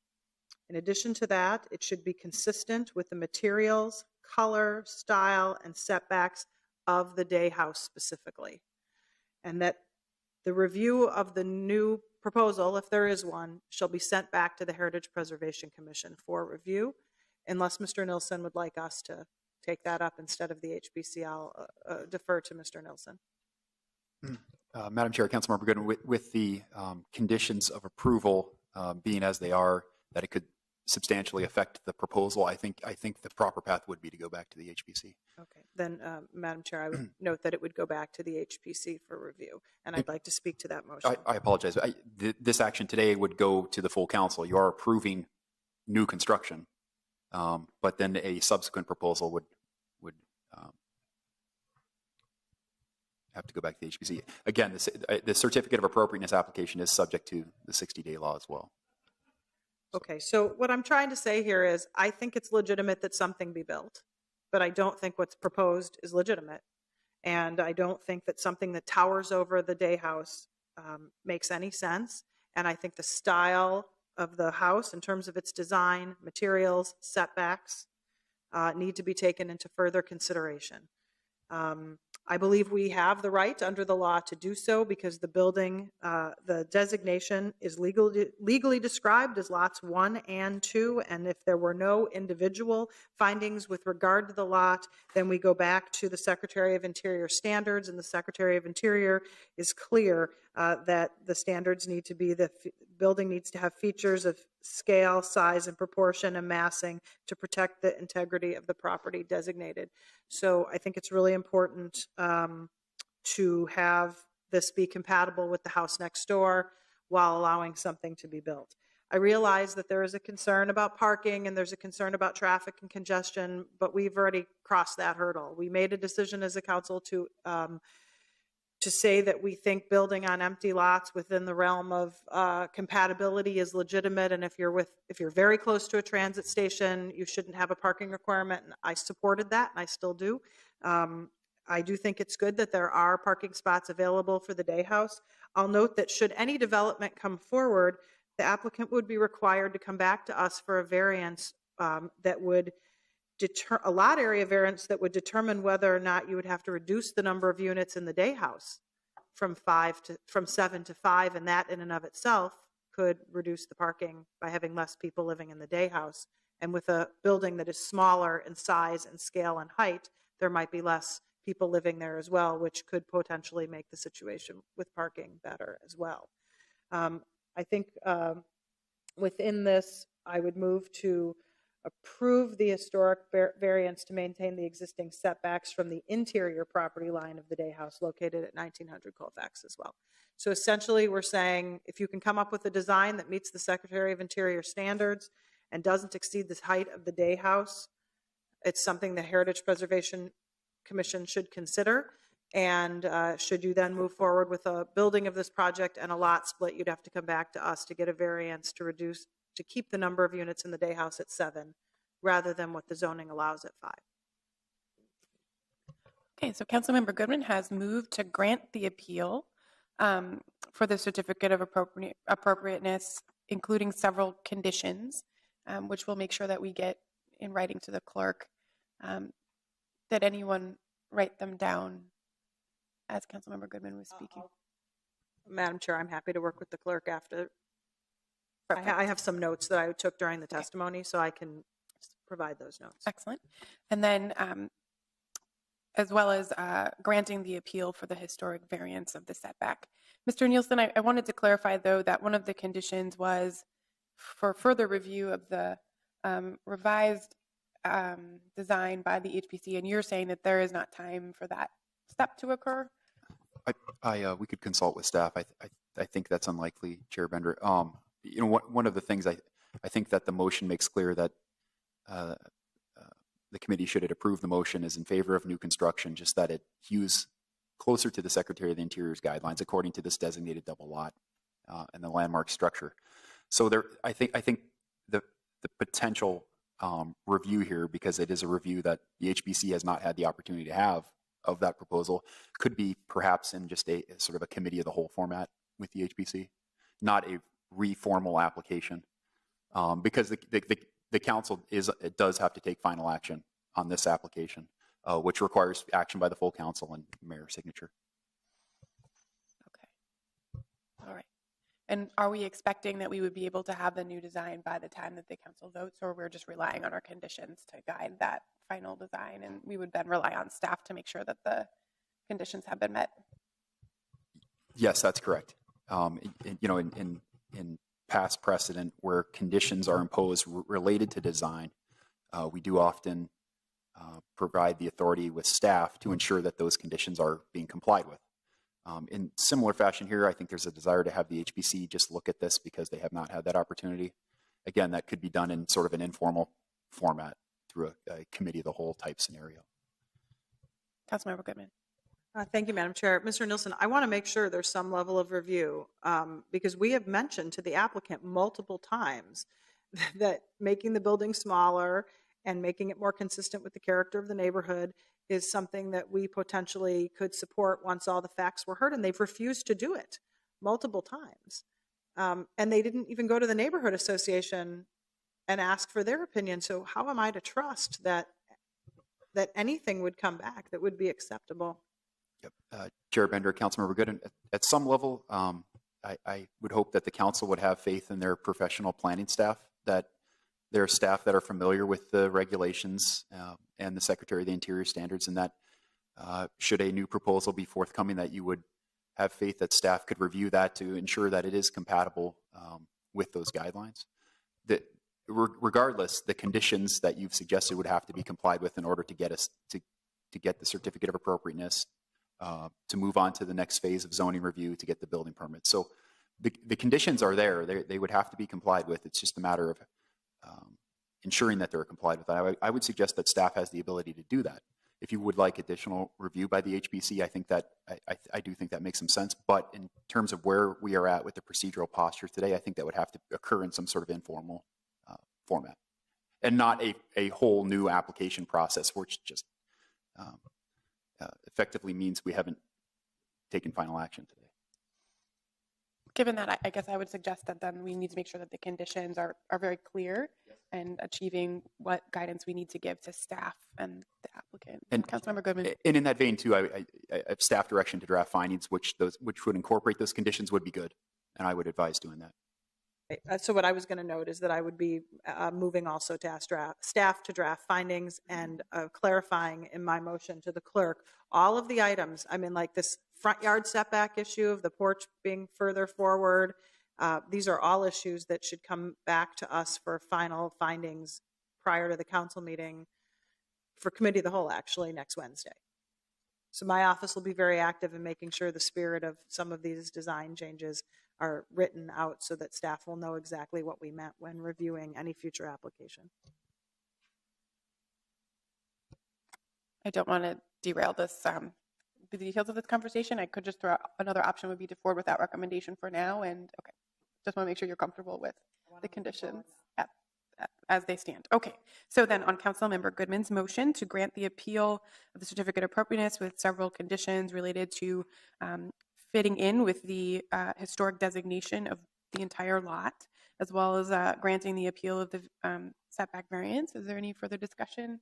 In addition to that, it should be consistent with the materials, color, style, and setbacks of the day house specifically. And that the review of the new proposal, if there is one, shall be sent back to the Heritage Preservation Commission for review, unless Mr. Nilsson would like us to take that up instead of the HBC. I'll defer to Mr. Nilsson. Madam Chair, Councilmember Goodman, with the conditions of approval being as they are, that it could substantially affect the proposal, I think the proper path would be to go back to the HPC. Okay, then, Madam Chair, I would note that it would go back to the HPC for review, and I'd like to speak to that motion. I apologize. This action today would go to the full council. You are approving new construction, but then a subsequent proposal would have to go back to the HPC. Again, the certificate of appropriateness application is subject to the 60-day law as well. Okay, so what I'm trying to say here is I think it's legitimate that something be built, but I don't think what's proposed is legitimate. And I don't think that something that towers over the day house makes any sense. And I think the style of the house in terms of its design, materials, setbacks need to be taken into further consideration. I believe we have the right under the law to do so because the building, the designation is legally described as lots 1 and 2, and if there were no individual findings with regard to the lot, then we go back to the Secretary of Interior standards, and the Secretary of Interior is clear that the standards need to be, the building needs to have features of scale, size, and proportion and massing to protect the integrity of the property designated. So I think it's really important to have this be compatible with the house next door while allowing something to be built. I realize that there is a concern about parking and there's a concern about traffic and congestion, but we've already crossed that hurdle. We made a decision as a council to say that we think building on empty lots within the realm of compatibility is legitimate, and if you're very close to a transit station, you shouldn't have a parking requirement. And I supported that, and I still do. I do think it's good that there are parking spots available for the day house. I'll note that should any development come forward, the applicant would be required to come back to us for a variance that would a lot area variance that would determine whether or not you would have to reduce the number of units in the day house from 7 to 5, and that in and of itself could reduce the parking by having less people living in the day house. And with a building that is smaller in size and scale and height, there might be less people living there as well, which could potentially make the situation with parking better as well. I think within this, I would move to approve the historic variance to maintain the existing setbacks from the interior property line of the day house located at 1900 Colfax as well. So essentially, we're saying if you can come up with a design that meets the Secretary of Interior standards and doesn't exceed the height of the day house, it's something the Heritage Preservation Commission should consider. And should you then move forward with a building of this project and a lot split, you'd have to come back to us to get a variance to keep the number of units in the day house at 7 rather than what the zoning allows at 5. Okay, so Councilmember Goodman has moved to grant the appeal for the certificate of appropriateness, including several conditions, which will make sure that we get in writing to the clerk. Did anyone write them down as Councilmember Goodman was speaking? Madam Chair, I'm happy to work with the clerk after. I have some notes that I took during the testimony, so I can provide those notes. Excellent. And then as well as granting the appeal for the historic variance of the setback. Mr. Nielsen, I wanted to clarify, though, that one of the conditions was for further review of the revised design by the HPC, and you're saying that there is not time for that step to occur? We could consult with staff. I think that's unlikely, Chair Bender. You know, one of the things I think that the motion makes clear that the committee, should it approve the motion, is in favor of new construction, just that it hews closer to the Secretary of the Interior's guidelines according to this designated double lot and the landmark structure. So there, I think the potential review here, because it is a review that the HBC has not had the opportunity to have of that proposal, could be perhaps in just a sort of a committee of the whole format with the HBC, not a reformal application, because the council does have to take final action on this application, which requires action by the full council and mayor's signature. Okay. All right. And are we expecting that we would be able to have the new design by the time that the council votes, or we're just relying on our conditions to guide that final design, and we would then rely on staff to make sure that the conditions have been met? Yes, that's correct. You know, in past precedent where conditions are imposed related to design, we do often provide the authority with staff to ensure that those conditions are being complied with. In similar fashion here, I think there's a desire to have the HBC just look at this because they have not had that opportunity. Again, that could be done in sort of an informal format through a committee of the whole type scenario. Councilmember Goodman. Thank you, Madam Chair. Mr. Nielsen, I want to make sure there's some level of review because we have mentioned to the applicant multiple times that making the building smaller and making it more consistent with the character of the neighborhood is something that we potentially could support once all the facts were heard, and they've refused to do it multiple times. And they didn't even go to the neighborhood association and ask for their opinion. So how am I to trust that anything would come back that would be acceptable? Yep. Chair Bender, Councilmember Gooden, at some level, I would hope that the council would have faith in their professional planning staff, that there are staff that are familiar with the regulations and the Secretary of the Interior standards, and that should a new proposal be forthcoming, that you would have faith that staff could review that to ensure that it is compatible with those guidelines. Regardless, the conditions that you've suggested would have to be complied with in order to get us to get the certificate of appropriateness, to move on to the next phase of zoning review, to get the building permit. So the conditions are there. They would have to be complied with. It's just a matter of ensuring that they're complied with. I would suggest that staff has the ability to do that. If you would like additional review by the HBC, I think that I do think that makes some sense. But in terms of where we are at with the procedural posture today, I think that would have to occur in some sort of informal format, and not a whole new application process, which just effectively means we haven't taken final action today. Given that, I guess I would suggest that then we need to make sure that the conditions are very clear and achieving what guidance we need to give to staff and the applicant. And Councilmember Goodman. And in that vein too, I have staff direction to draft findings which would incorporate those conditions would be good, and I would advise doing that. So what I was going to note is that I would be moving also to ask staff to draft findings and clarifying in my motion to the clerk all of the items. I mean, like this front yard setback issue of the porch being further forward. These are all issues that should come back to us for final findings prior to the council meeting for committee of the whole, actually, next Wednesday. So my office will be very active in making sure the spirit of some of these design changes are written out so that staff will know exactly what we meant when reviewing any future application. I don't want to derail this, the details of this conversation. I could just throw out another option would be to forward with that recommendation for now. And okay, just want to make sure you're comfortable with the conditions as they stand. Okay, so then on Councilmember Goodman's motion to grant the appeal of the certificate of appropriateness with several conditions related to fitting in with the historic designation of the entire lot, as well as granting the appeal of the setback variance. Is there any further discussion?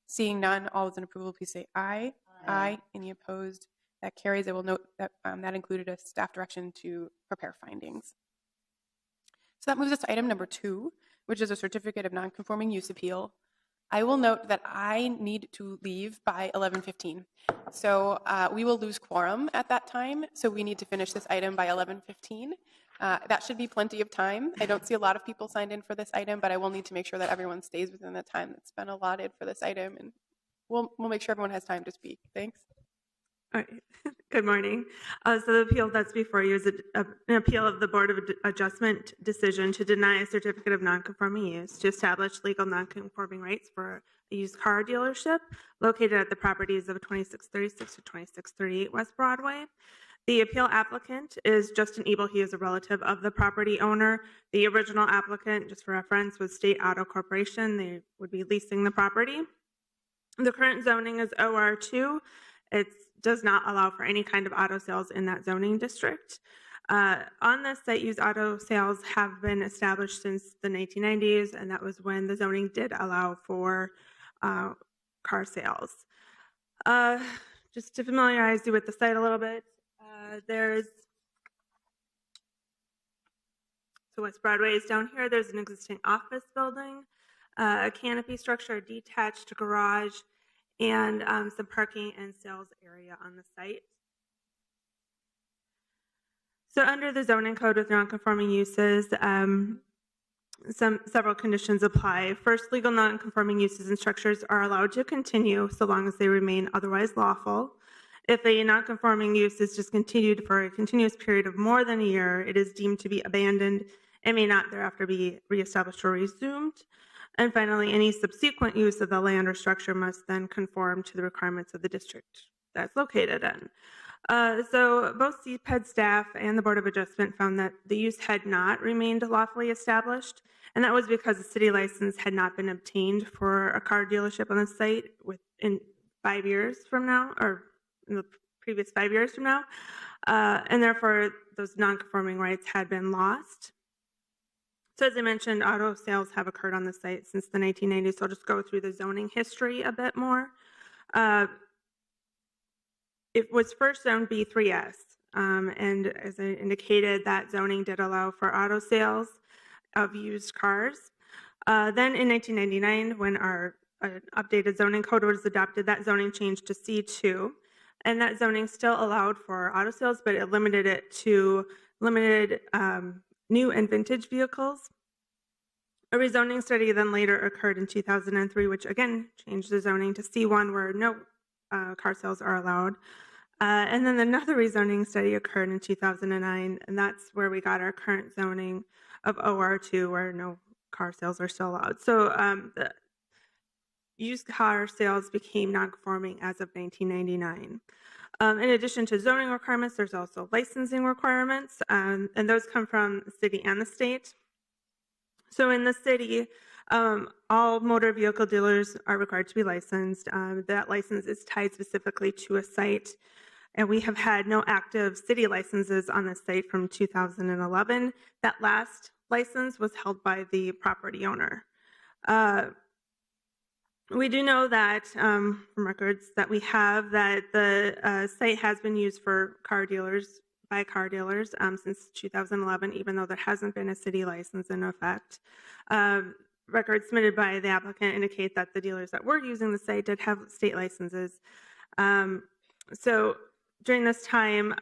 Seeing none, all those in approval, please say aye. Aye. Any opposed? That carries. I will note that that included a staff direction to prepare findings. So that moves us to item number 2, which is a certificate of nonconforming use appeal. I will note that I need to leave by 11:15. So we will lose quorum at that time. So we need to finish this item by 11:15. That should be plenty of time. I don't see a lot of people signed in for this item, but I will need to make sure that everyone stays within the time that's been allotted for this item, and we'll make sure everyone has time to speak. Thanks. All right. Good morning. So the appeal that's before you is an appeal of the Board of Adjustment decision to deny a certificate of nonconforming use to establish legal nonconforming rights for a used car dealership located at the properties of 2636 to 2638 West Broadway. The appeal applicant is Justin Ebel. He is a relative of the property owner. The original applicant, just for reference, was State Auto Corporation. They would be leasing the property. The current zoning is OR2. It does not allow for any kind of auto sales in that zoning district. On this site, used auto sales have been established since the 1990s, and that was when the zoning did allow for car sales. Just to familiarize you with the site a little bit, so West Broadway is down here. There's an existing office building, a canopy structure, a detached garage, and some parking and sales area on the site. So under the zoning code with nonconforming uses, several conditions apply. First, legal nonconforming uses and structures are allowed to continue so long as they remain otherwise lawful. If a nonconforming use is discontinued for a continuous period of more than a year, it is deemed to be abandoned and may not thereafter be reestablished or resumed. And finally, any subsequent use of the land or structure must then conform to the requirements of the district that's located in. So both CPED staff and the Board of Adjustment found that the use had not remained lawfully established, and that was because the city license had not been obtained for a car dealership on the site within 5 years from now, or in the previous 5 years from now, and therefore those non-conforming rights had been lost. So as I mentioned, auto sales have occurred on the site since the 1990s, so I'll just go through the zoning history a bit more. It was first zoned B3S, and as I indicated, that zoning did allow for auto sales of used cars. Then in 1999, when our updated zoning code was adopted, that zoning changed to C2, and that zoning still allowed for auto sales, but it limited it to limited new and vintage vehicles. A rezoning study then later occurred in 2003, which again changed the zoning to C1, where no car sales are allowed. And then another rezoning study occurred in 2009, and that's where we got our current zoning of OR2, where no car sales are still allowed. So the used car sales became non-conforming as of 1999. In addition to zoning requirements, there's also licensing requirements, and those come from the city and the state. So in the city, all motor vehicle dealers are required to be licensed. That license is tied specifically to a site, and we have had no active city licenses on the site from 2011. That last license was held by the property owner. We do know that from records that we have that the site has been used for car dealers, by car dealers since 2011, even though there hasn't been a city license in effect. Records submitted by the applicant indicate that the dealers that were using the site did have state licenses. So during this time,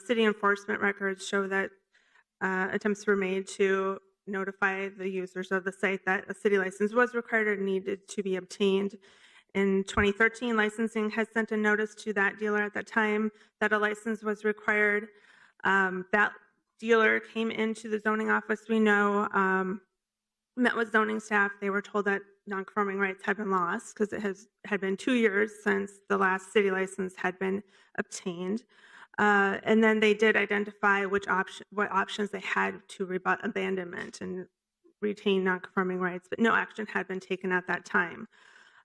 city enforcement records show that attempts were made to notify the users of the site that a city license was required or needed to be obtained. In 2013, licensing had sent a notice to that dealer at that time that a license was required. That dealer came into the zoning office, we know, met with zoning staff. They were told that non-conforming rights had been lost because it had been 2 years since the last city license had been obtained. And then they did identify what options they had to rebut abandonment and retain non-conforming rights, but no action had been taken at that time.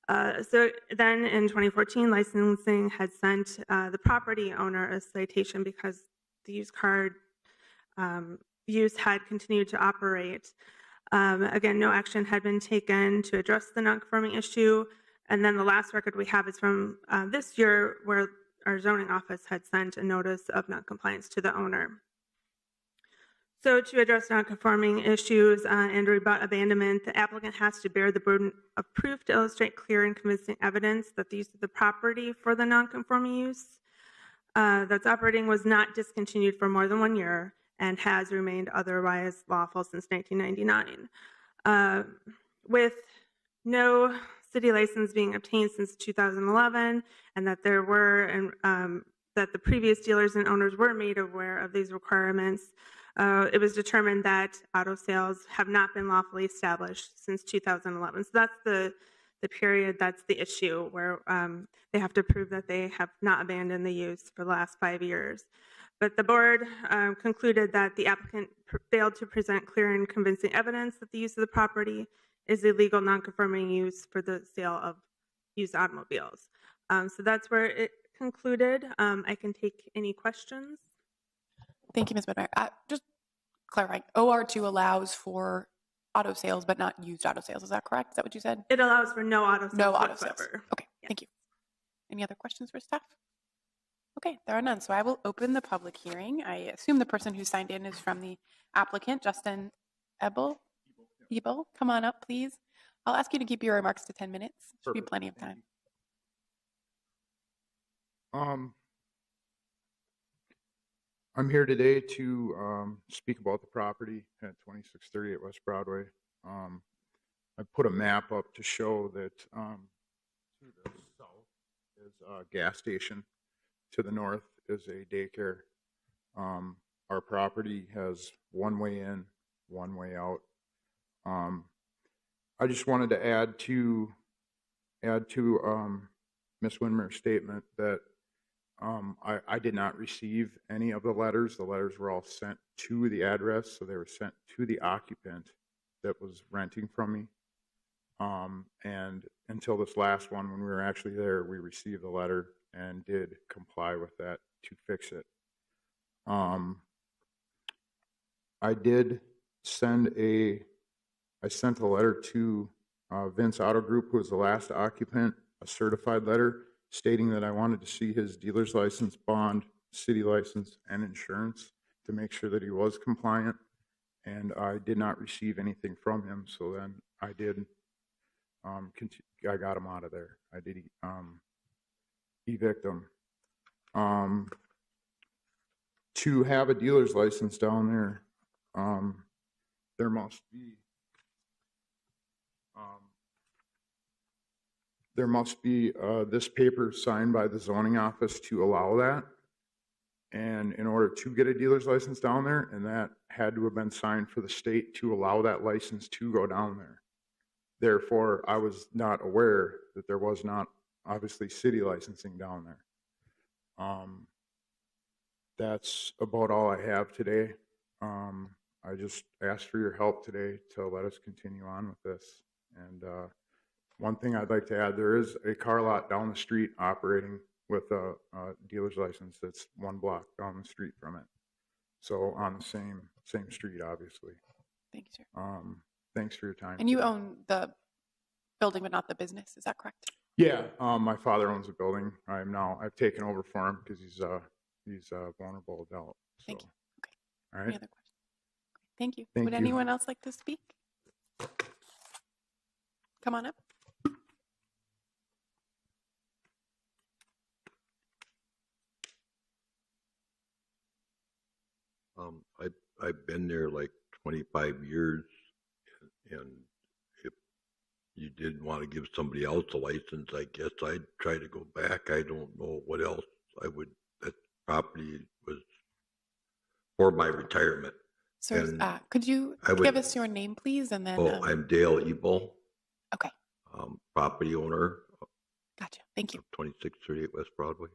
So then in 2014, licensing had sent the property owner a citation because the used car use had continued to operate. Again, no action had been taken to address the non-conforming issue. And then the last record we have is from this year, where our zoning office had sent a notice of non-compliance to the owner. So to address non-conforming issues and rebut abandonment, the applicant has to bear the burden of proof to illustrate clear and convincing evidence that the use of the property for the non-conforming use that's operating was not discontinued for more than 1 year and has remained otherwise lawful since 1999. With no city license being obtained since 2011, and that there were, and that the previous dealers and owners were made aware of these requirements, it was determined that auto sales have not been lawfully established since 2011. So that's the period, that's the issue, where they have to prove that they have not abandoned the use for the last 5 years. But the board concluded that the applicant failed to present clear and convincing evidence that the use of the property is illegal non-conforming use for the sale of used automobiles. So that's where it concluded. I can take any questions. Thank you, Ms. Bedmeyer. Just clarifying, OR2 allows for auto sales, but not used auto sales. Is that correct? Is that what you said? It allows for no auto sales. No auto sales. whatsoever. Okay, thank you. Any other questions for staff? Okay, there are none. So I will open the public hearing. I assume the person who signed in is from the applicant, Justin Ebel. Come on up, please. I'll ask you to keep your remarks to 10 minutes. Should be plenty of time. I'm here today to speak about the property at 2638 West Broadway. I put a map up to show that to the south is a gas station, to the north is a daycare. Our property has one way in, one way out. I just wanted to add to Ms. Winmer's statement that I did not receive any of the letters. The letters were all sent to the address, so they were sent to the occupant that was renting from me. And until this last one, when we were actually there, we received the letter and did comply with that to fix it. I sent a letter to Vince Auto Group, who was the last occupant, a certified letter stating that I wanted to see his dealer's license, bond, city license, and insurance to make sure that he was compliant. And I did not receive anything from him, so then I did, I got him out of there. I did evict him. To have a dealer's license down there, there must be this paper signed by the zoning office to allow that. And in order to get a dealer's license down there, and that had to have been signed for the state to allow that license to go down there. Therefore, I was not aware that there was not obviously city licensing down there. That's about all I have today. I just asked for your help today to let us continue on with this. And one thing I'd like to add, there is a car lot down the street operating with a dealer's license that's 1 block down the street from it. So on the same street, obviously. Thank you, sir. Thanks for your time. And you own the building, but not the business. Is that correct? Yeah, my father owns the building. I've taken over for him because he's a vulnerable adult. So. Thank you. Okay. All right. Any other questions? Thank you. Thank Would you. anyone else like to speak? Come on up. I've been there like 25 years, and if you didn't want to give somebody else a license, I guess I'd try to go back. I don't know what else I would. That property was for my retirement. Sir, And could you give us your name, please, and then? I'm Dale Ebel. Okay. Property owner. Gotcha. Thank you. 2638 West Broadway.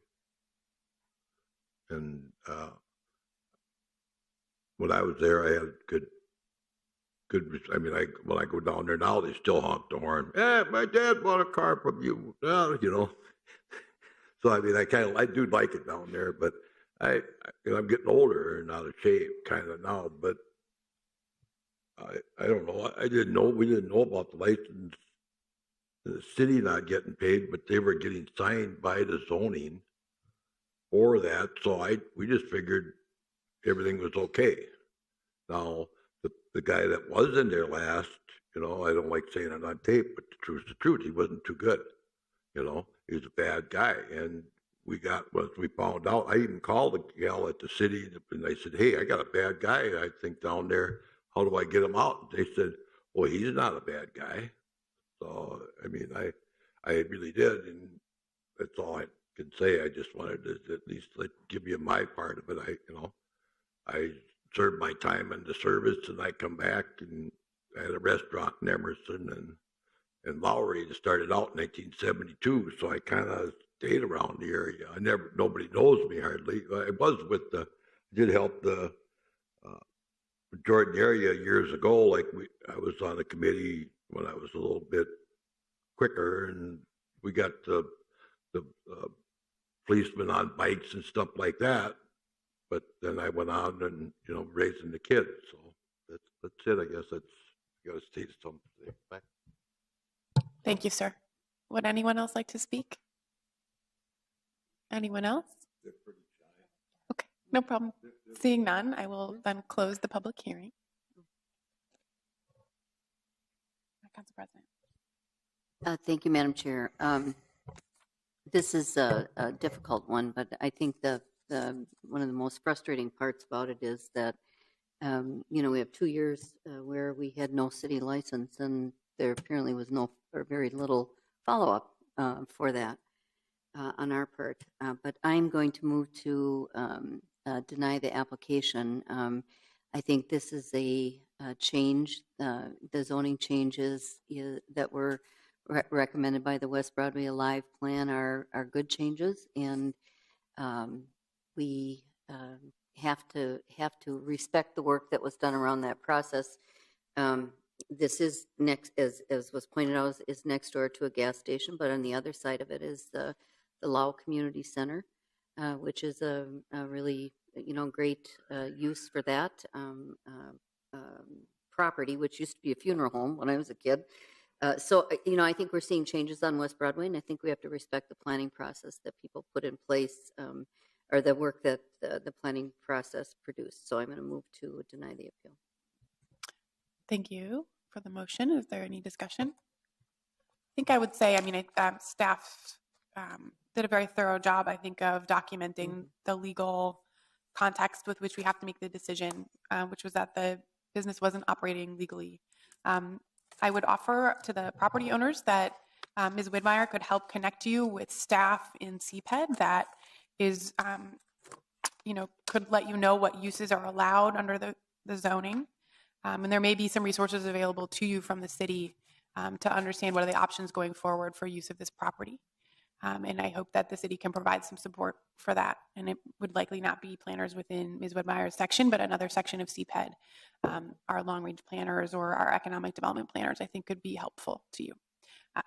And when I was there, I had good. I mean, when I go down there now, they still honk the horn. Hey, my dad bought a car from you. You know. So I mean, I do like it down there, but I'm getting older and out of shape kind of now. But I don't know. We didn't know about the license. The city not getting paid, but they were getting signed by the zoning for that. So we just figured everything was okay. Now, the guy that was in there last, I don't like saying it on tape, but the truth's the truth. He wasn't too good. He was a bad guy. And once we found out, I even called the gal at the city and I said, hey, I got a bad guy, I think, down there. How do I get him out? And they said, well, he's not a bad guy. So, I mean, I really did. And that's all I can say. I just wanted to at least give you my part of it. I served my time in the service, and I come back and I had a restaurant in Emerson and Lowry that started out in 1972. So I kind of stayed around the area. Nobody knows me hardly. I did help the Jordan area years ago. I was on a committee when I was a little bit quicker, and we got the policemen on bikes and stuff like that. But then I went on and raising the kids. So that's it. I guess you got to say something. Back. Thank you, sir. Would anyone else like to speak? Anyone else? Okay, no problem. Seeing none, I will then close the public hearing. Council President. Thank you, Madam Chair. This is a difficult one, but I think one of the most frustrating parts about it is that we have 2 years where we had no city license, and there apparently was no or very little follow-up for that on our part. But I'm going to move to deny the application. I think this is a change. The zoning changes that were recommended by the West Broadway Alive plan are good changes, and we have to respect the work that was done around that process. This is next, as was pointed out, is next door to a gas station, but on the other side of it is the Lau Community Center, which is a really great use for that property, which used to be a funeral home when I was a kid. So I think we're seeing changes on West Broadway, and I think we have to respect the planning process that people put in place, or the work that the planning process produced. So I'm going to move to deny the appeal. Thank you for the motion. Is there any discussion? I think I would say, staff did a very thorough job, I think, of documenting the legal context with which we have to make the decision, which was that the business wasn't operating legally. I would offer to the property owners that Ms. Widmeyer could help connect you with staff in CPED that is, could let you know what uses are allowed under the zoning. And there may be some resources available to you from the city to understand what are the options going forward for use of this property. And I hope that the city can provide some support for that. And it would likely not be planners within Ms. Widmeyer's section, but another section of CPED. Our long-range planners or our economic development planners, I think, could be helpful to you.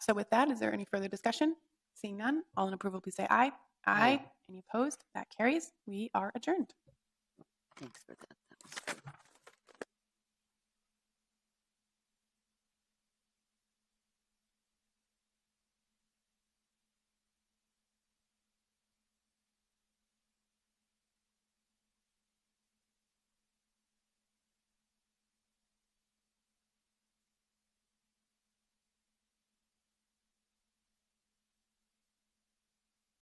So with that, is there any further discussion? Seeing none, all in approval, please say aye. Aye. Any opposed? That carries. We are adjourned. Thanks for that. That was good.